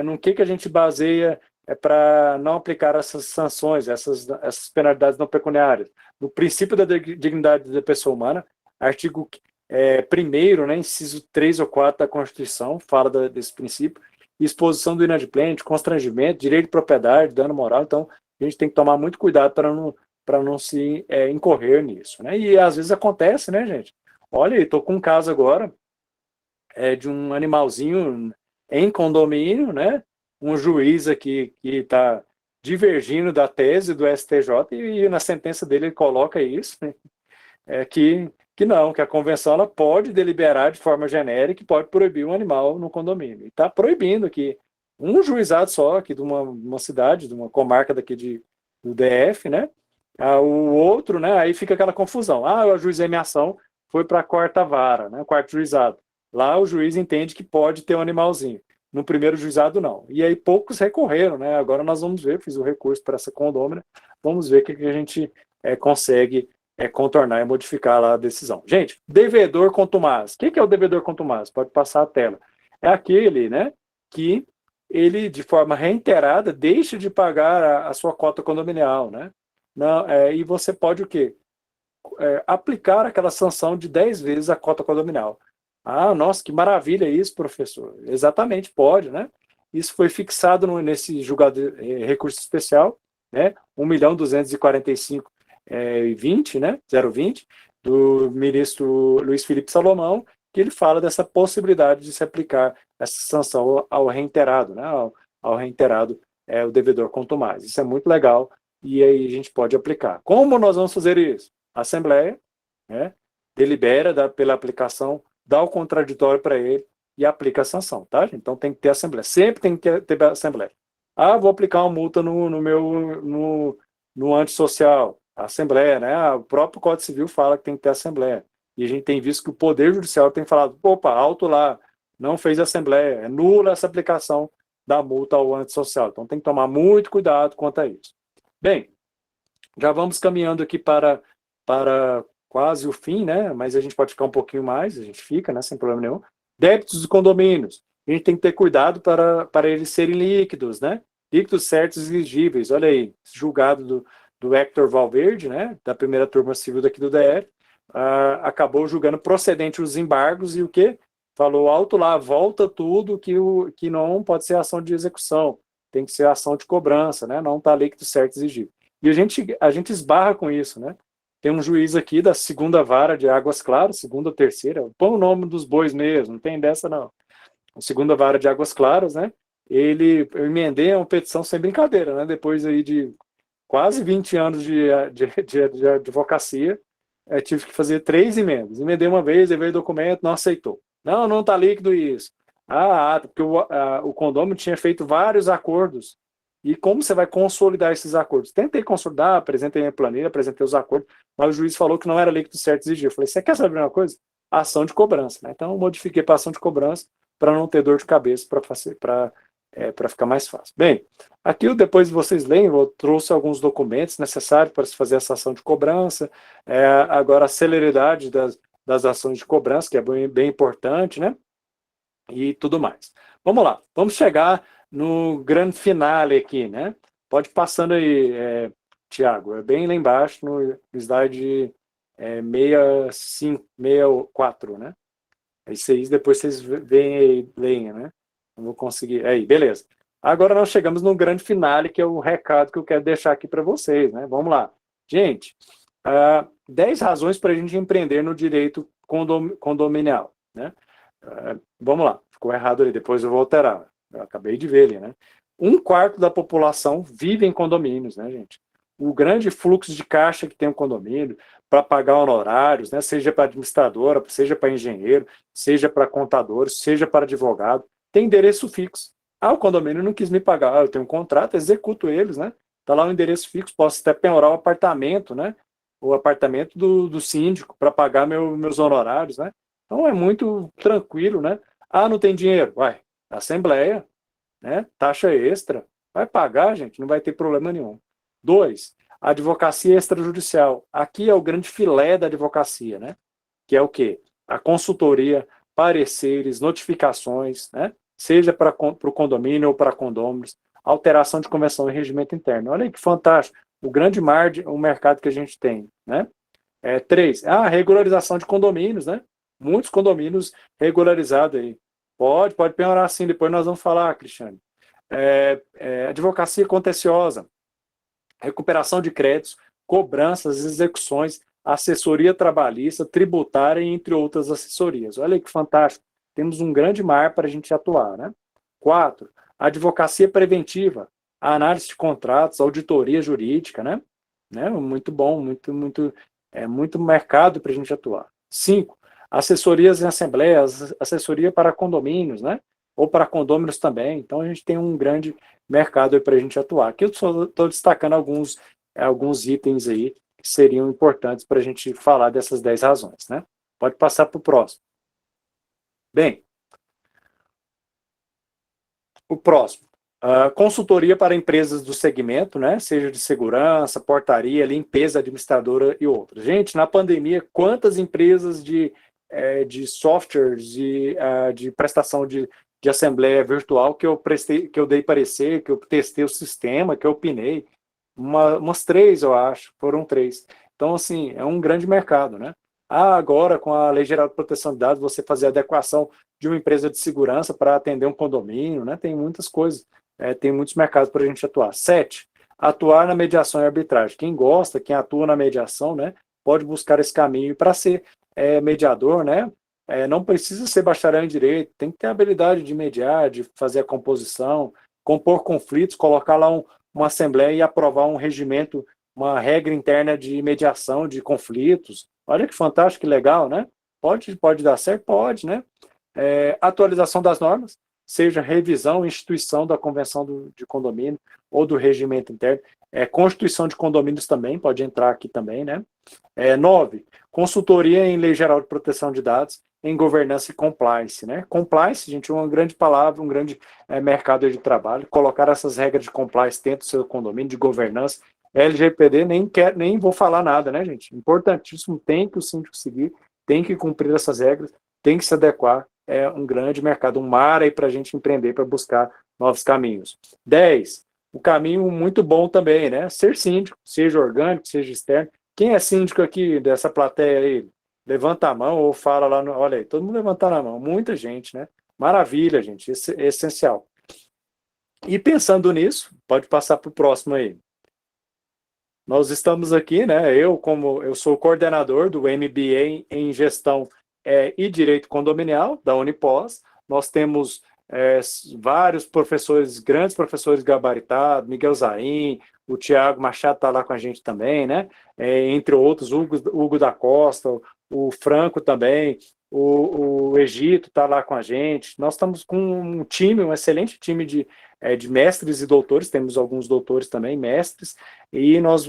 no que a gente baseia para não aplicar essas sanções, essas penalidades não pecuniárias? No princípio da dignidade da pessoa humana, artigo 1º, né, inciso 3 ou 4 da Constituição, fala desse princípio, exposição do inadimplente, constrangimento, direito de propriedade, dano moral. Então, a gente tem que tomar muito cuidado para não se incorrer nisso, né? E às vezes acontece, né, gente? Olha, estou com um caso agora de um animalzinho em condomínio, né? Um juiz aqui que está divergindo da tese do STJ e na sentença dele ele coloca isso, né? Que a convenção ela pode deliberar de forma genérica e pode proibir um animal no condomínio. E está proibindo aqui um juizado só aqui de uma cidade, de uma comarca daqui do DF, né? O outro, né? Aí fica aquela confusão. Eu ajuizei minha ação, foi para a quarta vara, né? Quarto juizado. Lá o juiz entende que pode ter um animalzinho. No primeiro juizado, não. E aí poucos recorreram, né? Agora nós vamos ver, fiz o recurso para essa condômina, vamos ver o que a gente consegue contornar e modificar lá a decisão. Gente, devedor contumaz. O que é o devedor contumaz? Pode passar a tela. É aquele, né, que ele, de forma reiterada, deixa de pagar a sua cota condominial, né? Não, e você pode o quê? Aplicar aquela sanção de 10 vezes a cota condominial. Nossa, que maravilha isso, professor. Exatamente, pode, né? Isso foi fixado nesse julgado recurso especial, né? 1.245.020, né? 020, do ministro Luiz Felipe Salomão, que ele fala dessa possibilidade de se aplicar essa sanção ao reiterado, né? Ao reiterado o devedor contumaz. Isso é muito legal e aí a gente pode aplicar. Como nós vamos fazer isso? A Assembleia, né, delibera pela aplicação, dá o contraditório para ele e aplica a sanção, tá? Então tem que ter Assembleia. Sempre tem que ter Assembleia. Vou aplicar uma multa no antissocial. A Assembleia, né? O próprio Código Civil fala que tem que ter Assembleia. E a gente tem visto que o Poder Judicial tem falado, opa, alto lá, não fez Assembleia, nula essa aplicação da multa ao antissocial. Então tem que tomar muito cuidado quanto a isso. Bem, já vamos caminhando aqui para quase o fim, né? Mas a gente pode ficar um pouquinho mais, a gente fica, né? Sem problema nenhum. Débitos de condomínios. A gente tem que ter cuidado para eles serem líquidos, né? Líquidos certos e exigíveis. Olha aí, julgado do Hector Valverde, né? Da primeira turma civil daqui do DF, acabou julgando procedente os embargos e o quê? Falou alto lá, volta tudo que não pode ser ação de execução, tem que ser ação de cobrança, né? Não está líquido certo e exigível. E a gente esbarra com isso, né? tem um juiz aqui da segunda vara de Águas Claras, segunda ou terceira, põe o nome dos bois mesmo, não tem dessa não. A segunda vara de Águas Claras, né? Eu emendei uma petição sem brincadeira, né? Depois aí de quase 20 anos de advocacia, tive que fazer 3 emendas. Emendei uma vez, levei o documento, não aceitou. Não está líquido isso. Porque o condômino tinha feito vários acordos. E como você vai consolidar esses acordos? Tentei consolidar, apresentei minha planilha, apresentei os acordos, mas o juiz falou que não era líquido certo exigir. Eu falei, você quer saber uma coisa? Ação de cobrança, né? Então, eu modifiquei para ação de cobrança para não ter dor de cabeça, para ficar mais fácil. Bem, aqui depois vocês leem, eu trouxe alguns documentos necessários para se fazer essa ação de cobrança, agora a celeridade das ações de cobrança, que é bem importante, né? E tudo mais. Vamos lá, vamos chegar no grande finale aqui, né? Pode ir passando aí, Tiago, é bem lá embaixo, no slide 65, 64, né? Isso aí, depois vocês veem aí, leem, né? Não vou conseguir. Aí, beleza. Agora nós chegamos no grande finale, que é o recado que eu quero deixar aqui para vocês, né? Vamos lá. Gente, 10 razões para a gente empreender no direito condominial, né? Vamos lá, ficou errado ali, depois eu vou alterar. Eu acabei de ver ali, né? 1/4 da população vive em condomínios, né, gente? O grande fluxo de caixa que tem o condomínio para pagar honorários, né, seja para administradora, seja para engenheiro, seja para contadores, seja para advogado, tem endereço fixo. O condomínio não quis me pagar, eu tenho um contrato, executo eles, né? Está lá o endereço fixo, posso até penhorar o apartamento, né? O apartamento do síndico para pagar meus honorários, né? Então é muito tranquilo, né? Não tem dinheiro? Vai, assembleia, né? Taxa extra, vai pagar, gente, não vai ter problema nenhum. 2, advocacia extrajudicial. Aqui é o grande filé da advocacia, né? Que é o quê? A consultoria, pareceres, notificações, né? Seja para o condomínio ou para condôminos, alteração de convenção e regimento interno. Olha aí que fantástico, o grande o mercado que a gente tem, né? 3, regularização de condomínios, né? Muitos condomínios regularizados aí. Pode piorar sim, depois nós vamos falar, Cristiane. Advocacia contenciosa, recuperação de créditos, cobranças, execuções, assessoria trabalhista, tributária, entre outras assessorias. Olha que fantástico. Temos um grande mar para a gente atuar, né? 4, advocacia preventiva, análise de contratos, auditoria jurídica, né? Muito bom, muito mercado para a gente atuar. 5, assessorias em assembleias, assessoria para condomínios, né? Ou para condôminos também. Então, a gente tem um grande mercado para a gente atuar. Aqui eu estou destacando alguns itens aí que seriam importantes para a gente falar dessas 10 razões, né? Pode passar para o próximo. Bem, o próximo. Consultoria para empresas do segmento, né? Seja de segurança, portaria, limpeza, administradora e outras. Gente, na pandemia, quantas empresas de softwares, de prestação de assembleia virtual que eu dei parecer, que eu testei o sistema, que eu opinei, umas 3, eu acho, foram 3. Então, assim, é um grande mercado, né? Agora, com a Lei Geral de Proteção de Dados, você fazer adequação de uma empresa de segurança para atender um condomínio, né? Tem muitas coisas, tem muitos mercados para a gente atuar. 7, atuar na mediação e arbitragem. Quem gosta, quem atua na mediação, né? Pode buscar esse caminho para ser mediador, né? Não precisa ser bacharel em direito, tem que ter a habilidade de mediar, de fazer a composição, compor conflitos, colocar lá uma assembleia e aprovar um regimento, uma regra interna de mediação de conflitos. Olha que fantástico, que legal, né? Pode dar certo? Pode, né? Atualização das normas, seja revisão, instituição da convenção de condomínio ou do regimento interno. Constituição de condomínios também, pode entrar aqui também, né? 9, consultoria em Lei Geral de Proteção de Dados, em governança e compliance, né? Compliance, gente, é uma grande palavra, um grande mercado de trabalho. Colocar essas regras de compliance dentro do seu condomínio, de governança. LGPD, nem vou falar nada, né, gente? Importantíssimo, tem que o síndico seguir, tem que cumprir essas regras, tem que se adequar. É um grande mercado, um mar aí para a gente empreender, para buscar novos caminhos. 10, um caminho muito bom também, né? Ser síndico, seja orgânico, seja externo. Quem é síndico aqui dessa plateia aí? Levanta a mão ou fala lá, olha aí, todo mundo levantando a mão, muita gente, né? Maravilha, gente, isso é essencial. E pensando nisso, pode passar para o próximo aí. nós estamos aqui, né? Eu sou coordenador do MBA em Gestão e Direito Condominial da Unipós. Nós temos vários professores, grandes professores gabaritados, Miguel Zain, o Tiago Machado está lá com a gente também, né? Entre outros, Hugo da Costa, o Franco também, o Egito está lá com a gente. Nós estamos com um time, um excelente time de mestres e doutores, temos alguns doutores também, mestres, e nós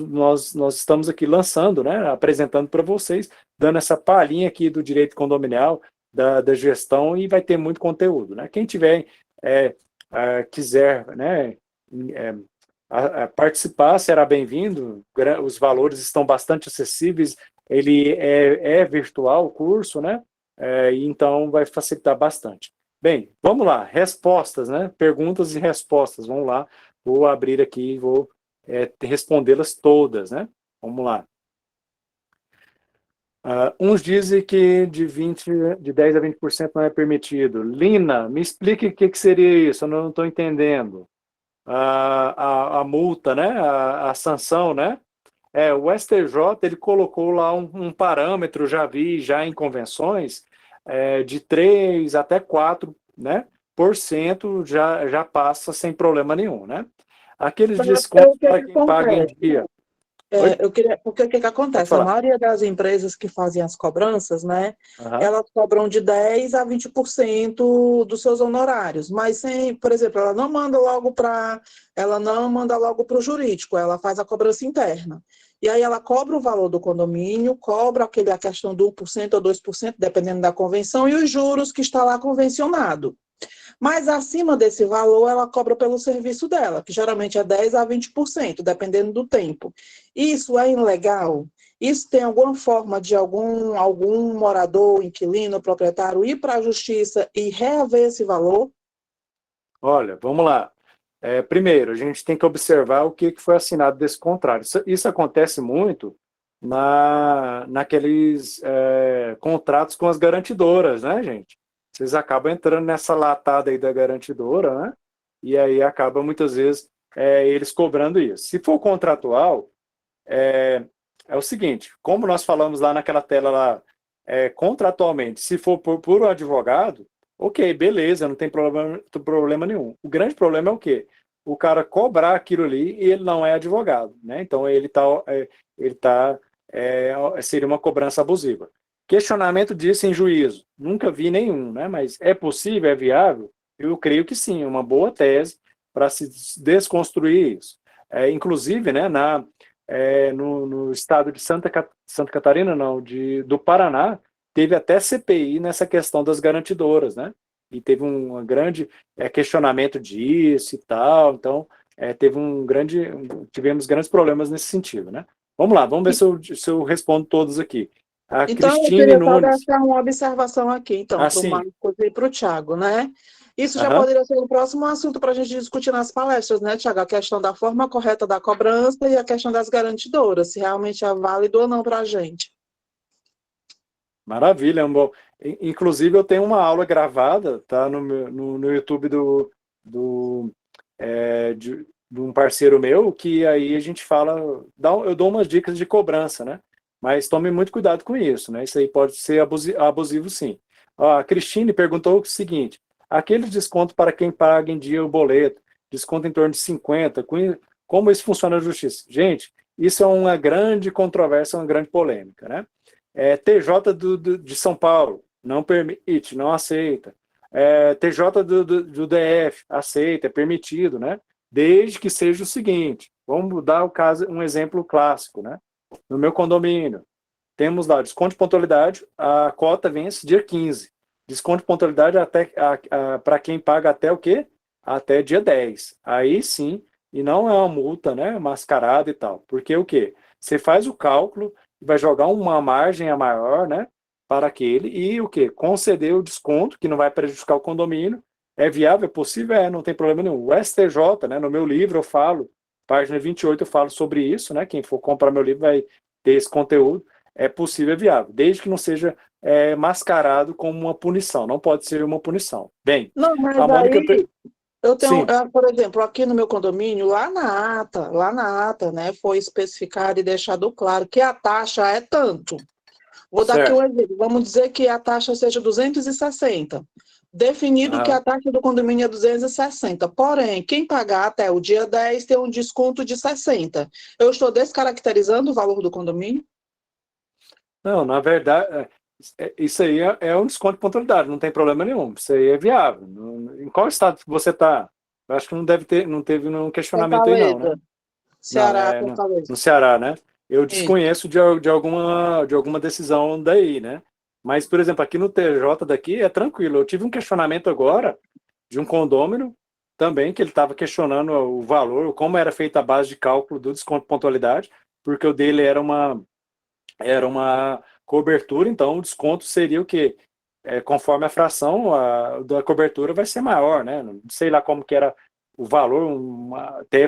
estamos aqui lançando, né, apresentando para vocês, dando essa palhinha aqui do direito condominial, da gestão, e vai ter muito conteúdo, né? Quem tiver, quiser, né, participar, será bem-vindo, os valores estão bastante acessíveis, ele é virtual o curso, né? Então vai facilitar bastante. Bem, vamos lá, respostas, né? Perguntas e respostas, vamos lá, vou abrir aqui e vou respondê-las todas, né? Vamos lá. Uns dizem que de 10 a 20% não é permitido. Lina, me explique o que seria isso, eu não estou entendendo. A multa, né? A sanção, né? O STJ ele colocou lá um parâmetro, já vi já em convenções, de 3 até 4%, né, já passa sem problema nenhum, né? Aqueles descontos para quem paga em dia. Porque o que acontece? A maioria das empresas que fazem as cobranças, né, elas cobram de 10% a 20% dos seus honorários, mas por exemplo, ela não manda logo para o jurídico, ela faz a cobrança interna. E aí ela cobra o valor do condomínio, cobra a questão do 1% ou 2%, dependendo da convenção, e os juros que está lá convencionado. Mas acima desse valor, ela cobra pelo serviço dela, que geralmente é 10% a 20%, dependendo do tempo. Isso é ilegal? Isso tem alguma forma de algum morador, inquilino, proprietário ir para a justiça e reaver esse valor? Olha, vamos lá. Primeiro, a gente tem que observar o que foi assinado desse contrato. Isso acontece muito naqueles contratos com as garantidoras, né, gente? Vocês acabam entrando nessa latada aí da garantidora, né? E aí acaba muitas vezes eles cobrando isso. Se for contratual, é o seguinte, como nós falamos lá naquela tela lá, contratualmente, se for por um advogado, ok, beleza, não tem problema nenhum. O grande problema é o quê? O cara cobrar aquilo ali e ele não é advogado, né? Então seria uma cobrança abusiva. Questionamento disso em juízo, nunca vi nenhum, né? Mas é possível, é viável? Eu creio que sim, uma boa tese para se desconstruir isso. Inclusive, né, no estado de Santa Catarina, não, do Paraná, teve até CPI nessa questão das garantidoras, né? E teve um grande questionamento disso e tal, então tivemos grandes problemas nesse sentido, né? Vamos lá, vamos ver se eu respondo todos aqui. Então, Cristine eu queria só Nunes. deixar uma observação aqui, então, para o Marcos e para o Thiago, né? Isso já poderia ser o próximo assunto para a gente discutir nas palestras, né, Thiago? A questão da forma correta da cobrança e a questão das garantidoras, se realmente é válido ou não para a gente. Maravilha, amor. Inclusive, eu tenho uma aula gravada, tá, no YouTube de um parceiro meu, que aí a gente fala, eu dou umas dicas de cobrança, né? Mas tome muito cuidado com isso, né? Isso aí pode ser abusivo, sim. A Cristine perguntou o seguinte: aquele desconto para quem paga em dia o boleto, desconto em torno de 50%, como isso funciona na justiça? Gente, isso é uma grande controvérsia, uma grande polêmica, né? TJ de São Paulo, não permite, não aceita. TJ do DF, aceita, é permitido, né? Desde que seja o seguinte, vamos dar um exemplo clássico, né? No meu condomínio, temos lá desconto de pontualidade, a cota vence dia 15. Desconto de pontualidade para quem paga até o quê? Até dia 10. Aí sim, e não é uma multa, né, mascarada e tal. Porque o quê? Você faz o cálculo, vai jogar uma margem a maior, né, para aquele, e o quê? Conceder o desconto, que não vai prejudicar o condomínio. É viável? É possível? Não tem problema nenhum. O STJ, né, no meu livro eu falo, página 28 eu falo sobre isso, né, quem for comprar meu livro vai ter esse conteúdo. É possível, é viável, desde que não seja mascarado como uma punição. Não pode ser uma punição. Bem, não, mas a Mônica... Eu tenho, Sim. por exemplo, aqui no meu condomínio, lá na ata, né, foi especificado e deixado claro que a taxa é tanto. Vou dar aqui um Certo. exemplo. Vamos dizer que a taxa seja 260. Definido que a Aham. taxa do condomínio é 260. Porém, quem pagar até o dia 10 tem um desconto de 60. Eu estou descaracterizando o valor do condomínio? Não, na verdade, isso aí é um desconto de pontualidade, não tem problema nenhum. Isso aí é viável. Em qual estado que você está? Eu acho que não teve nenhum questionamento aí, não, né? Fortaleza. Não, Ceará, Fortaleza. no Ceará, né? Eu Isso. desconheço de alguma decisão daí, né? Mas, por exemplo, aqui no TJ daqui é tranquilo. Eu tive um questionamento agora de um condômino também, que ele estava questionando o valor, como era feita a base de cálculo do desconto de pontualidade, porque o dele era uma cobertura, então o desconto seria o quê? Conforme a fração da cobertura vai ser maior, né? Não sei lá como que era o valor, até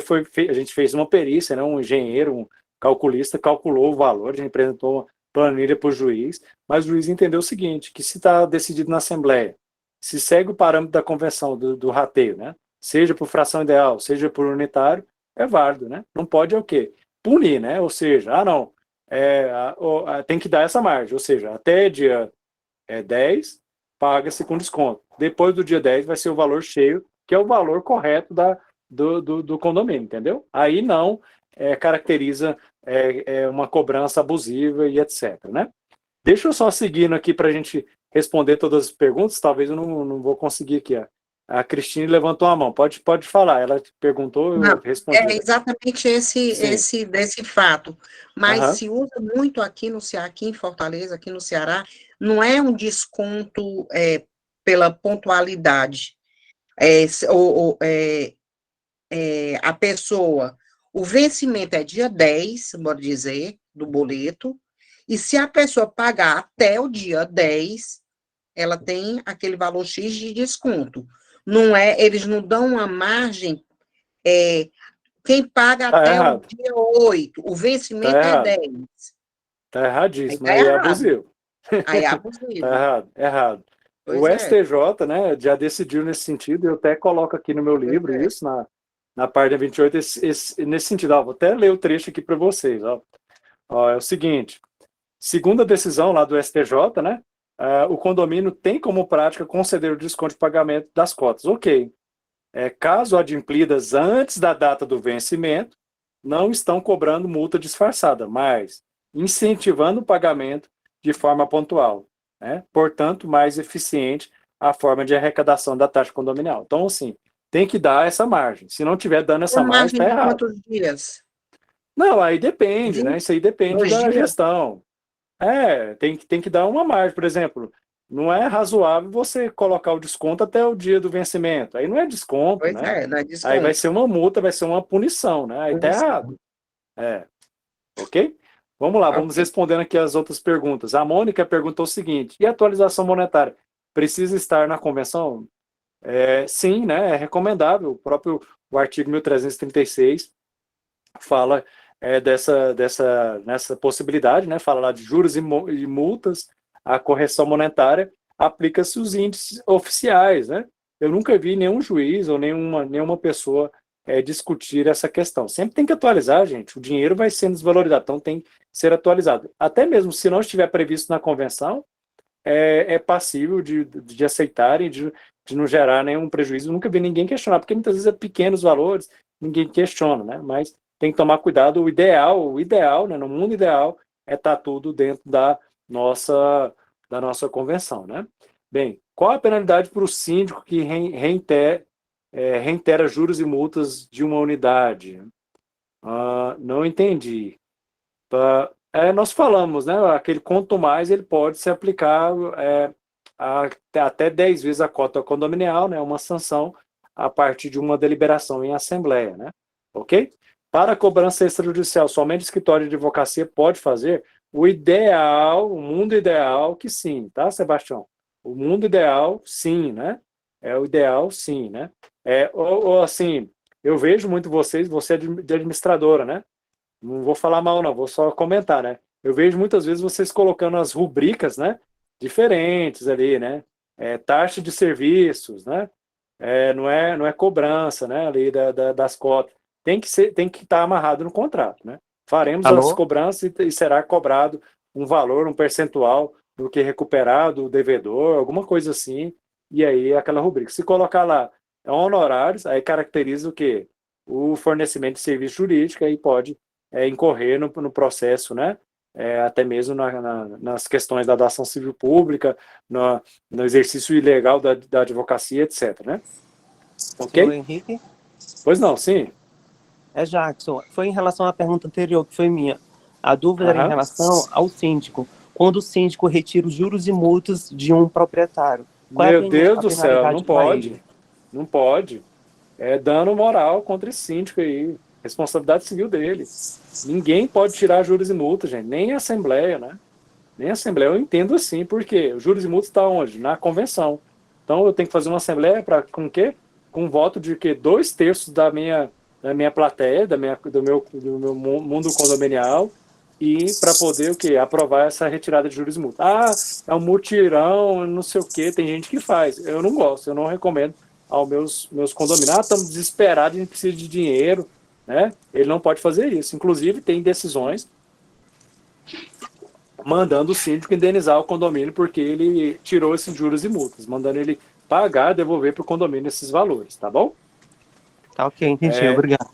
a gente fez uma perícia, né? Um engenheiro, um calculista calculou o valor, a gente apresentou uma planilha para o juiz, mas o juiz entendeu o seguinte, que se está decidido na Assembleia, se segue o parâmetro da convenção do rateio, né? Seja por fração ideal, seja por unitário, é válido, né? Não pode é o quê? Punir, né? Ou seja, não, tem que dar essa margem, ou seja, até dia 10 paga-se com desconto. Depois do dia 10 vai ser o valor cheio, que é o valor correto do condomínio, entendeu? Aí não caracteriza uma cobrança abusiva e etc, né? Deixa eu só seguindo aqui para a gente responder todas as perguntas, talvez eu não vou conseguir aqui. A Cristine levantou a mão, pode falar, ela perguntou, eu Não, respondi. é exatamente Sim, desse fato. Mas aham, se usa muito aqui no Ceará, aqui em Fortaleza, aqui no Ceará, não é um desconto pela pontualidade. A pessoa, o vencimento é dia 10, bora dizer, do boleto, e se a pessoa pagar até o dia 10, ela tem aquele valor X de desconto. Não é, eles não dão uma margem. Quem paga tá até o errado, dia 8, o tá vencimento é errado, 10. tá Aí erradíssimo, tá aí é errado. abusivo. Aí é Tá abusivo. errado, errado. O Pois é, STJ, né, já decidiu nesse sentido, eu até coloco aqui no meu pois livro é. isso, na página 28, nesse sentido. Ó, vou até ler o trecho aqui para vocês. Ó, é o seguinte, segundo a decisão lá do STJ, né, o condomínio tem como prática conceder o desconto de pagamento das cotas. Ok. Caso adimplidas antes da data do vencimento, não estão cobrando multa disfarçada, mas incentivando o pagamento de forma pontual, né? Portanto, mais eficiente a forma de arrecadação da taxa condominial. Então, assim, tem que dar essa margem. Se não tiver dando essa Uma margem, margem está de errado. quantos dias? Não, aí depende, né? Isso aí depende 22 da dias? gestão. Tem que dar uma margem, por exemplo. Não é razoável você colocar o desconto até o dia do vencimento. Aí não é desconto, Pois né? é, dá Aí vai desconto. ser uma multa, vai ser uma punição, né? Aí tá Punição. errado. É, ok? Vamos lá, vamos Ok. respondendo aqui as outras perguntas. A Mônica perguntou o seguinte: e a atualização monetária? Precisa estar na convenção? Sim, né? É recomendável. O artigo 1336 fala nessa possibilidade, né? Fala lá de juros e multas, a correção monetária, aplica-se os índices oficiais, né? Eu nunca vi nenhum juiz ou nenhuma pessoa discutir essa questão. Sempre tem que atualizar, gente. O dinheiro vai sendo desvalorizado, então tem que ser atualizado. Até mesmo se não estiver previsto na convenção, é passível de aceitarem, de não gerar nenhum prejuízo. Eu nunca vi ninguém questionar, porque muitas vezes é pequenos valores, ninguém questiona, né? Mas tem que tomar cuidado. O ideal, né, no mundo ideal, é estar tudo dentro da nossa convenção, né? Bem, qual a penalidade para o síndico que reitera juros e multas de uma unidade? Não entendi. Nós falamos, né? Aquele quanto mais ele pode se aplicar até 10 vezes a cota condominial, né? Uma sanção a partir de uma deliberação em assembleia, né? Ok? Para a cobrança extrajudicial, somente o escritório de advocacia pode fazer. O mundo ideal que sim, tá, Sebastião? O mundo ideal, sim, né? O ideal, sim, né? Ou assim, eu vejo muito você é de administradora, né? Não vou falar mal, não, vou só comentar, né? Eu vejo muitas vezes vocês colocando as rubricas, né? Diferentes ali, né? Taxa de serviços, né? não é cobrança, né, ali das cotas. Tem que estar amarrado no contrato, né? Faremos as cobranças e será cobrado um valor, um percentual do que recuperar do devedor, alguma coisa assim, e aí aquela rubrica. Se colocar lá honorários, aí caracteriza o quê? O fornecimento de serviço jurídico, aí pode incorrer no processo, né? Até mesmo nas questões da ação civil pública, no exercício ilegal da advocacia, etc. Né? Ok? Senhor Henrique? Pois não, sim. Jackson. Foi em relação à pergunta anterior, que foi minha. A dúvida era em relação ao síndico. Quando o síndico retira os juros e multas de um proprietário. Meu Deus do céu, não pode. Não pode. É dano moral contra esse síndico aí. Responsabilidade civil dele. Ninguém pode tirar juros e multas, gente. Nem a Assembleia, né? Nem a Assembleia. Eu entendo assim, porque os juros e multas estão onde? Na convenção. Então eu tenho que fazer uma Assembleia com o quê? Com um voto de que 2/3 da minha plateia, do meu mundo condominial, e para poder o quê? Aprovar essa retirada de juros e multas. É um mutirão, não sei o quê, tem gente que faz. Eu não gosto, eu não recomendo aos meus condomínios. Estamos desesperados, a gente precisa de dinheiro, né? Ele não pode fazer isso. Inclusive, tem decisões mandando o síndico indenizar o condomínio porque ele tirou esses juros e multas, mandando ele pagar, devolver para o condomínio esses valores, tá bom? Tá ok, entendi, obrigado.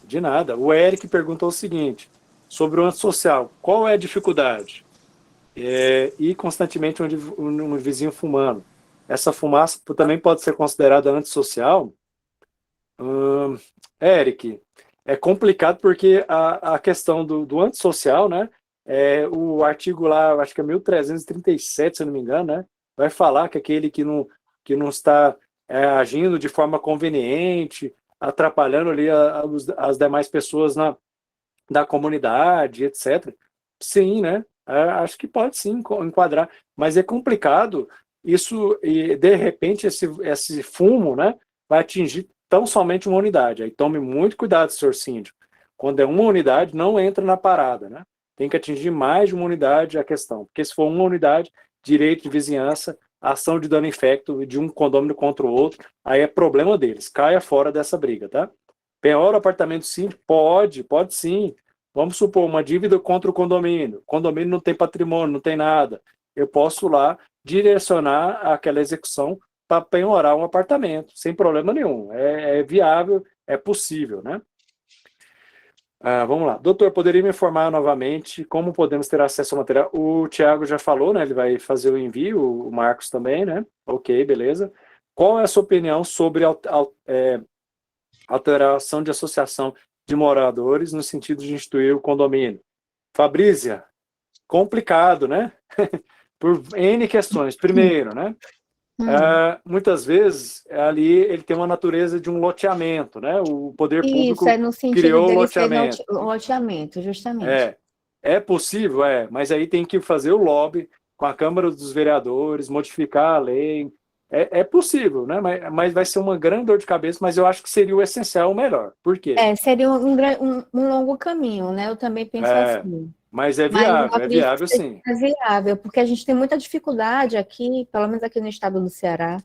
De nada. O Eric perguntou o seguinte, sobre o antissocial, qual é a dificuldade? Ir constantemente um vizinho fumando. Essa fumaça também pode ser considerada antissocial? Eric, é complicado porque a questão do antissocial, né? O artigo lá, acho que é 1337, se eu não me engano, né? Vai falar que aquele que não está agindo de forma conveniente, atrapalhando ali as demais pessoas da comunidade, etc. Sim, né? Acho que pode sim enquadrar, mas é complicado isso, e de repente esse fumo, né, vai atingir tão somente uma unidade. Aí tome muito cuidado, senhor síndico. Quando é uma unidade, não entra na parada, né? Tem que atingir mais de uma unidade a questão, porque se for uma unidade, direito de vizinhança, ação de dano infecto de um condômino contra o outro, aí é problema deles. Caia fora dessa briga, tá? Penhora o apartamento síndico? Pode sim. Vamos supor, uma dívida contra o condomínio. O condomínio não tem patrimônio, não tem nada. Eu posso lá direcionar aquela execução para penhorar um apartamento, sem problema nenhum. É viável, é possível, né? Vamos lá. Doutor, poderia me informar novamente como podemos ter acesso ao material? O Thiago já falou, né? Ele vai fazer o envio, o Marcos também, né? Ok, beleza. Qual é a sua opinião sobre alteração de associação de moradores no sentido de instituir o condomínio? Fabrícia, complicado, né? Por N questões. Primeiro, né? Muitas vezes ali ele tem uma natureza de um loteamento, né? O poder público Isso, é no sentido criou o dele loteamento. ser loteamento, justamente. É possível, mas aí tem que fazer o lobby com a Câmara dos Vereadores, modificar a lei. É possível, né? Mas vai ser uma grande dor de cabeça, mas eu acho que seria o essencial, o melhor. Por quê? Seria um longo caminho, né? Eu também penso assim. Mas é viável sim. É viável, porque a gente tem muita dificuldade aqui, pelo menos aqui no estado do Ceará,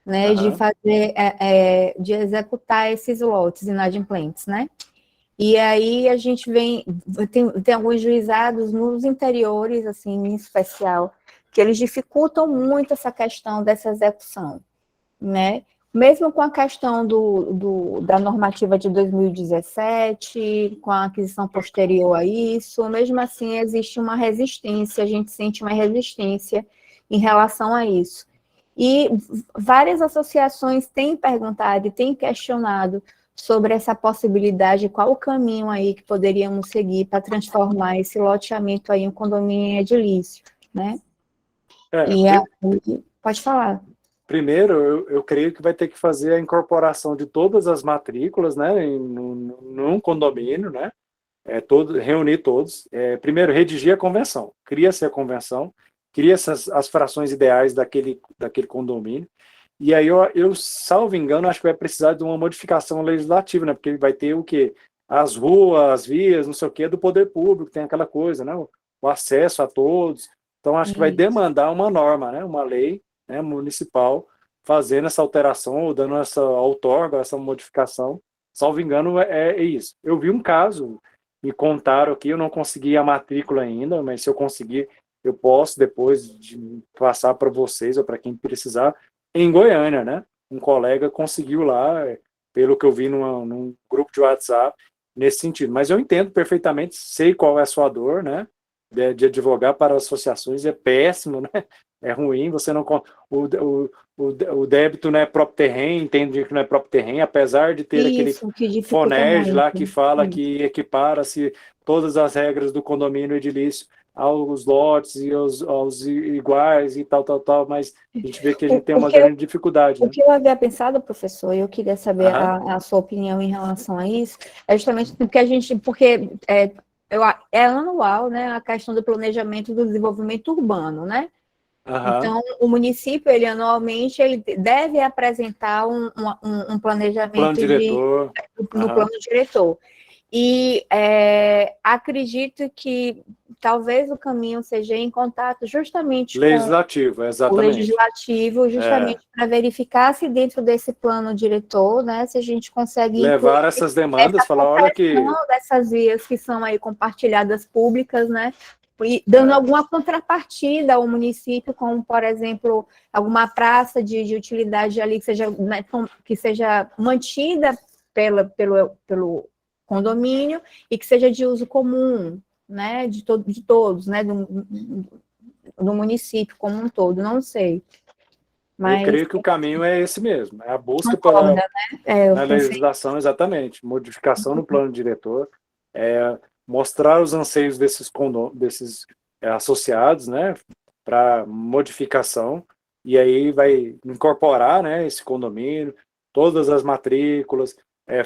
né, de fazer, de executar esses lotes inadimplentes, né? E aí a gente tem alguns juizados nos interiores, assim, em especial, que eles dificultam muito essa questão dessa execução, né? Mesmo com a questão da normativa de 2017, com a aquisição posterior a isso, mesmo assim existe uma resistência, a gente sente uma resistência em relação a isso. E várias associações têm perguntado e têm questionado sobre essa possibilidade, qual o caminho aí que poderíamos seguir para transformar esse loteamento aí em um condomínio edilício, né? Pode falar. Primeiro, eu creio que vai ter que fazer a incorporação de todas as matrículas, né, num condomínio, né, reunir todos. Primeiro, redigir a convenção. Cria-se a convenção, cria-se as frações ideais daquele condomínio, e aí eu, salvo engano, acho que vai precisar de uma modificação legislativa, né, porque vai ter o quê? As ruas, as vias, não sei o quê, do poder público, tem aquela coisa, né, o acesso a todos. Então, acho que vai demandar uma norma, né, uma lei, né, municipal, fazendo essa alteração, ou dando essa outorga, essa modificação. Salvo engano, é isso. Eu vi um caso, me contaram aqui, eu não consegui a matrícula ainda, mas se eu conseguir, eu posso depois de passar para vocês ou para quem precisar, em Goiânia, né? Um colega conseguiu lá, pelo que eu vi num grupo de WhatsApp, nesse sentido. Mas eu entendo perfeitamente, sei qual é a sua dor, né? De advogar para associações é péssimo, né? É ruim, você não... O débito não é próprio terreno, entende que não é próprio terreno, apesar de ter Isso, que aquele dificulta FONEG lá muito. que fala Isso. que equipara-se todas as regras do condomínio edilício aos lotes e aos iguais e tal, mas a gente vê que a gente tem uma grande dificuldade, né? O que eu havia pensado, professor, e eu queria saber Aham. a sua opinião em relação a isso, é justamente porque é anual, né, a questão do planejamento do desenvolvimento urbano, né? Aham. Então, o município, ele anualmente, ele deve apresentar um Plano planejamento diretor. no Aham. plano diretor. E acredito que talvez o caminho seja em contato justamente com Legislativo, o exatamente. legislativo, justamente para verificar se dentro desse plano diretor, né, se a gente consegue Levar incluir essas demandas, essa falar, olha que... concessão dessas vias que são aí compartilhadas públicas, né, e dando alguma contrapartida ao município, como, por exemplo, alguma praça de utilidade ali que seja, né, que seja mantida pelo condomínio e que seja de uso comum, né, de todos, né, do município como um todo, não sei. Mas Eu creio que o caminho é esse mesmo, é a busca concorda, né? na legislação, exatamente, modificação no plano diretor, mostrar os anseios desses associados, né, para modificação, e aí vai incorporar, né, esse condomínio, todas as matrículas,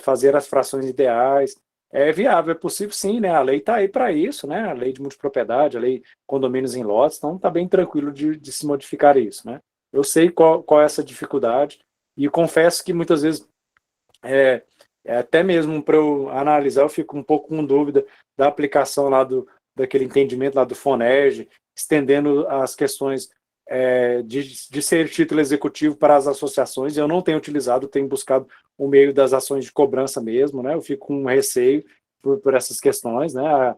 fazer as frações ideais. É viável, é possível sim, né? A lei está aí para isso, né? A lei de multipropriedade, a lei de condomínios em lotes, então está bem tranquilo de se modificar isso, né? Eu sei qual é essa dificuldade e confesso que muitas vezes, até mesmo para eu analisar, eu fico um pouco com dúvida da aplicação lá daquele entendimento lá do FONEG, estendendo as questões de ser título executivo para as associações. Eu não tenho utilizado, tenho buscado o meio das ações de cobrança mesmo, né? Eu fico com receio por essas questões, né?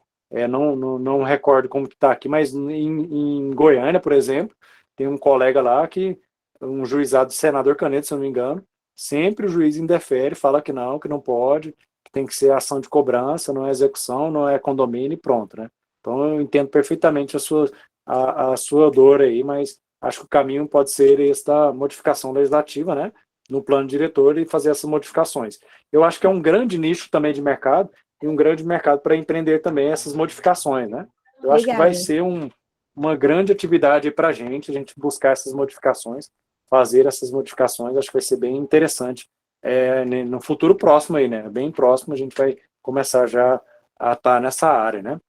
Não recordo como que está aqui, mas em Goiânia, por exemplo, tem um colega lá um juizado, senador Canedo, se eu não me engano, sempre o juiz indefere, fala que não pode, que tem que ser ação de cobrança, não é execução, não é condomínio e pronto, né? Então eu entendo perfeitamente a sua dor aí, mas acho que o caminho pode ser esta modificação legislativa, né, no plano diretor e fazer essas modificações. Eu acho que é um grande nicho também de mercado e um grande mercado para empreender também essas modificações, né? Eu acho que vai ser uma grande atividade para a gente buscar essas modificações, fazer essas modificações, acho que vai ser bem interessante no futuro próximo aí, né? Bem próximo a gente vai começar já a estar nessa área, né?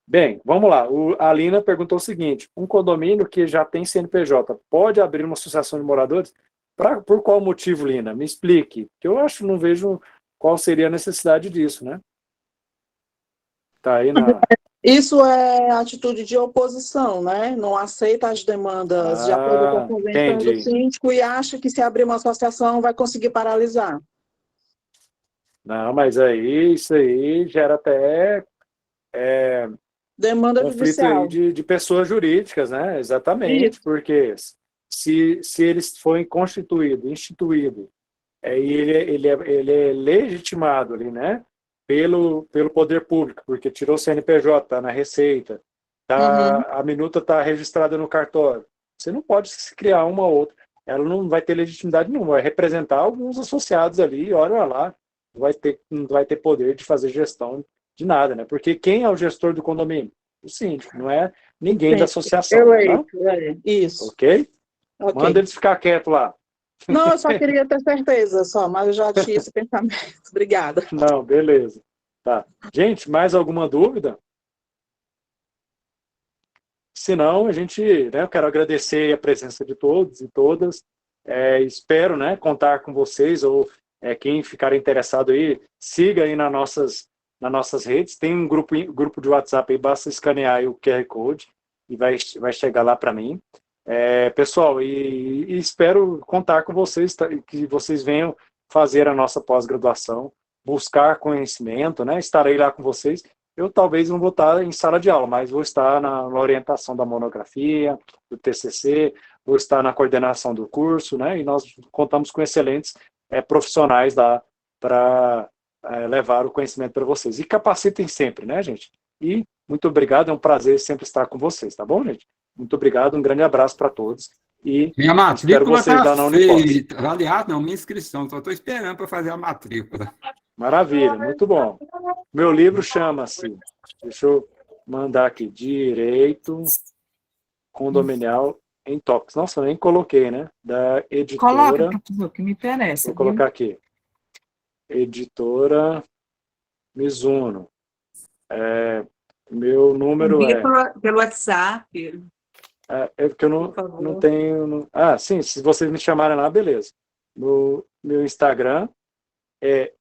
Bem, vamos lá. A Alina perguntou o seguinte: um condomínio que já tem CNPJ pode abrir uma associação de moradores? Por qual motivo, Lina? Me explique. Que eu não vejo qual seria a necessidade disso, né? Tá aí na... Isso é atitude de oposição, né? Não aceita as demandas de acordo com a convenção do síndico e acha que se abrir uma associação vai conseguir paralisar. Não, mas aí isso aí gera até demanda conflito judicial aí de pessoas jurídicas, né? Exatamente, isso. Porque se eles forem instituído, e ele é legitimado ali, né? Pelo poder público, porque tirou o CNPJ, está na Receita, a minuta está registrada no cartório. Você não pode se criar uma ou outra. Ela não vai ter legitimidade nenhuma, vai representar alguns associados ali, olha lá, não vai ter poder de fazer gestão de nada, né? Porque quem é o gestor do condomínio? O síndico, não é ninguém da associação. Isso. Ok? Manda eles ficar quietos lá. Não, eu só queria ter certeza, mas eu já tinha esse pensamento. Obrigada. Não, beleza. Tá. Gente, mais alguma dúvida? Se não, eu quero agradecer a presença de todos e todas. Espero, né, contar com vocês, ou quem ficar interessado aí, siga aí nas nossas redes. Tem um grupo de WhatsApp aí, basta escanear aí o QR Code e vai chegar lá para mim. Pessoal, e espero contar com vocês, que vocês venham fazer a nossa pós-graduação, buscar conhecimento, né? Estarei lá com vocês. Eu talvez não vou estar em sala de aula, mas vou estar na orientação da monografia, do TCC, vou estar na coordenação do curso, né? E nós contamos com excelentes profissionais lá para levar o conhecimento para vocês. E capacitem sempre, né, gente? E muito obrigado, é um prazer sempre estar com vocês, tá bom, gente? Muito obrigado, um grande abraço para todos. E minha matrícula espero vocês lá na Unipós. Aliás, não, minha inscrição, só estou esperando para fazer a matrícula. Maravilha, muito bom. Meu livro chama-se, deixa eu mandar aqui, Direito Condominial em Tópicos. Nossa, eu nem coloquei, né? Da editora... Coloca, professor, que me interessa. Vou colocar aqui. Editora Mizuno. Meu número pelo WhatsApp. É porque eu não tenho... sim, se vocês me chamarem lá, beleza. Meu Instagram é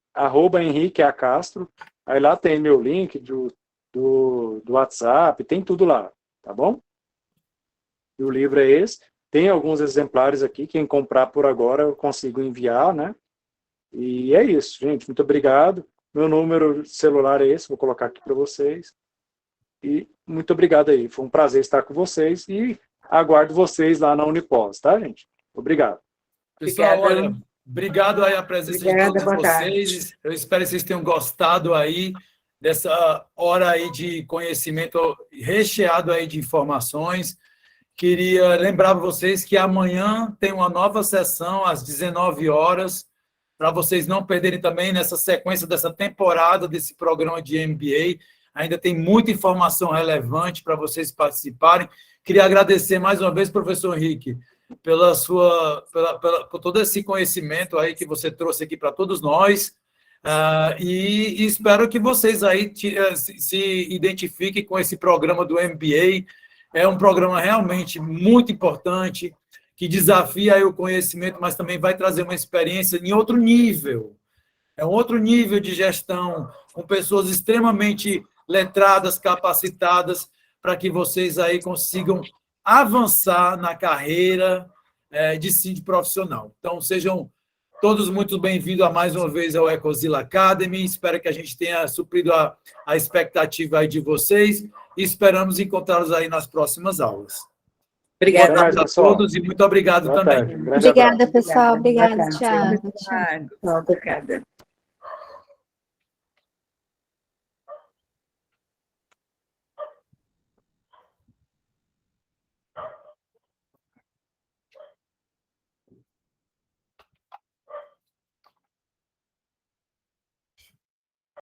@henriqueacastro. Aí lá tem meu link do WhatsApp, tem tudo lá, tá bom? E o livro é esse. Tem alguns exemplares aqui, quem comprar por agora eu consigo enviar, né? E é isso, gente. Muito obrigado. Meu número de celular é esse, vou colocar aqui para vocês. E muito obrigado aí. Foi um prazer estar com vocês e aguardo vocês lá na Unipós, tá, gente? Obrigado. Pessoal, olha, obrigado aí a presença de todos vocês. Eu espero que vocês tenham gostado aí dessa hora aí de conhecimento recheado aí de informações. Queria lembrar vocês que amanhã tem uma nova sessão às 19 horas, para vocês não perderem também nessa sequência dessa temporada desse programa de MBA. Ainda tem muita informação relevante para vocês participarem. Queria agradecer mais uma vez, professor Henrique, por todo esse conhecimento aí que você trouxe aqui para todos nós. E espero que vocês aí se identifiquem com esse programa do MBA. É um programa realmente muito importante, que desafia aí o conhecimento, mas também vai trazer uma experiência em outro nível. É um outro nível de gestão, com pessoas extremamente letradas, capacitadas, para que vocês aí consigam avançar na carreira de síndico profissional. Então, sejam todos muito bem-vindos a mais uma vez ao Ecozilla Academy. Espero que a gente tenha suprido a expectativa aí de vocês e esperamos encontrá-los aí nas próximas aulas. Obrigada a todos e muito obrigado também. Obrigada, pessoal. Obrigada, Thiago. Obrigada.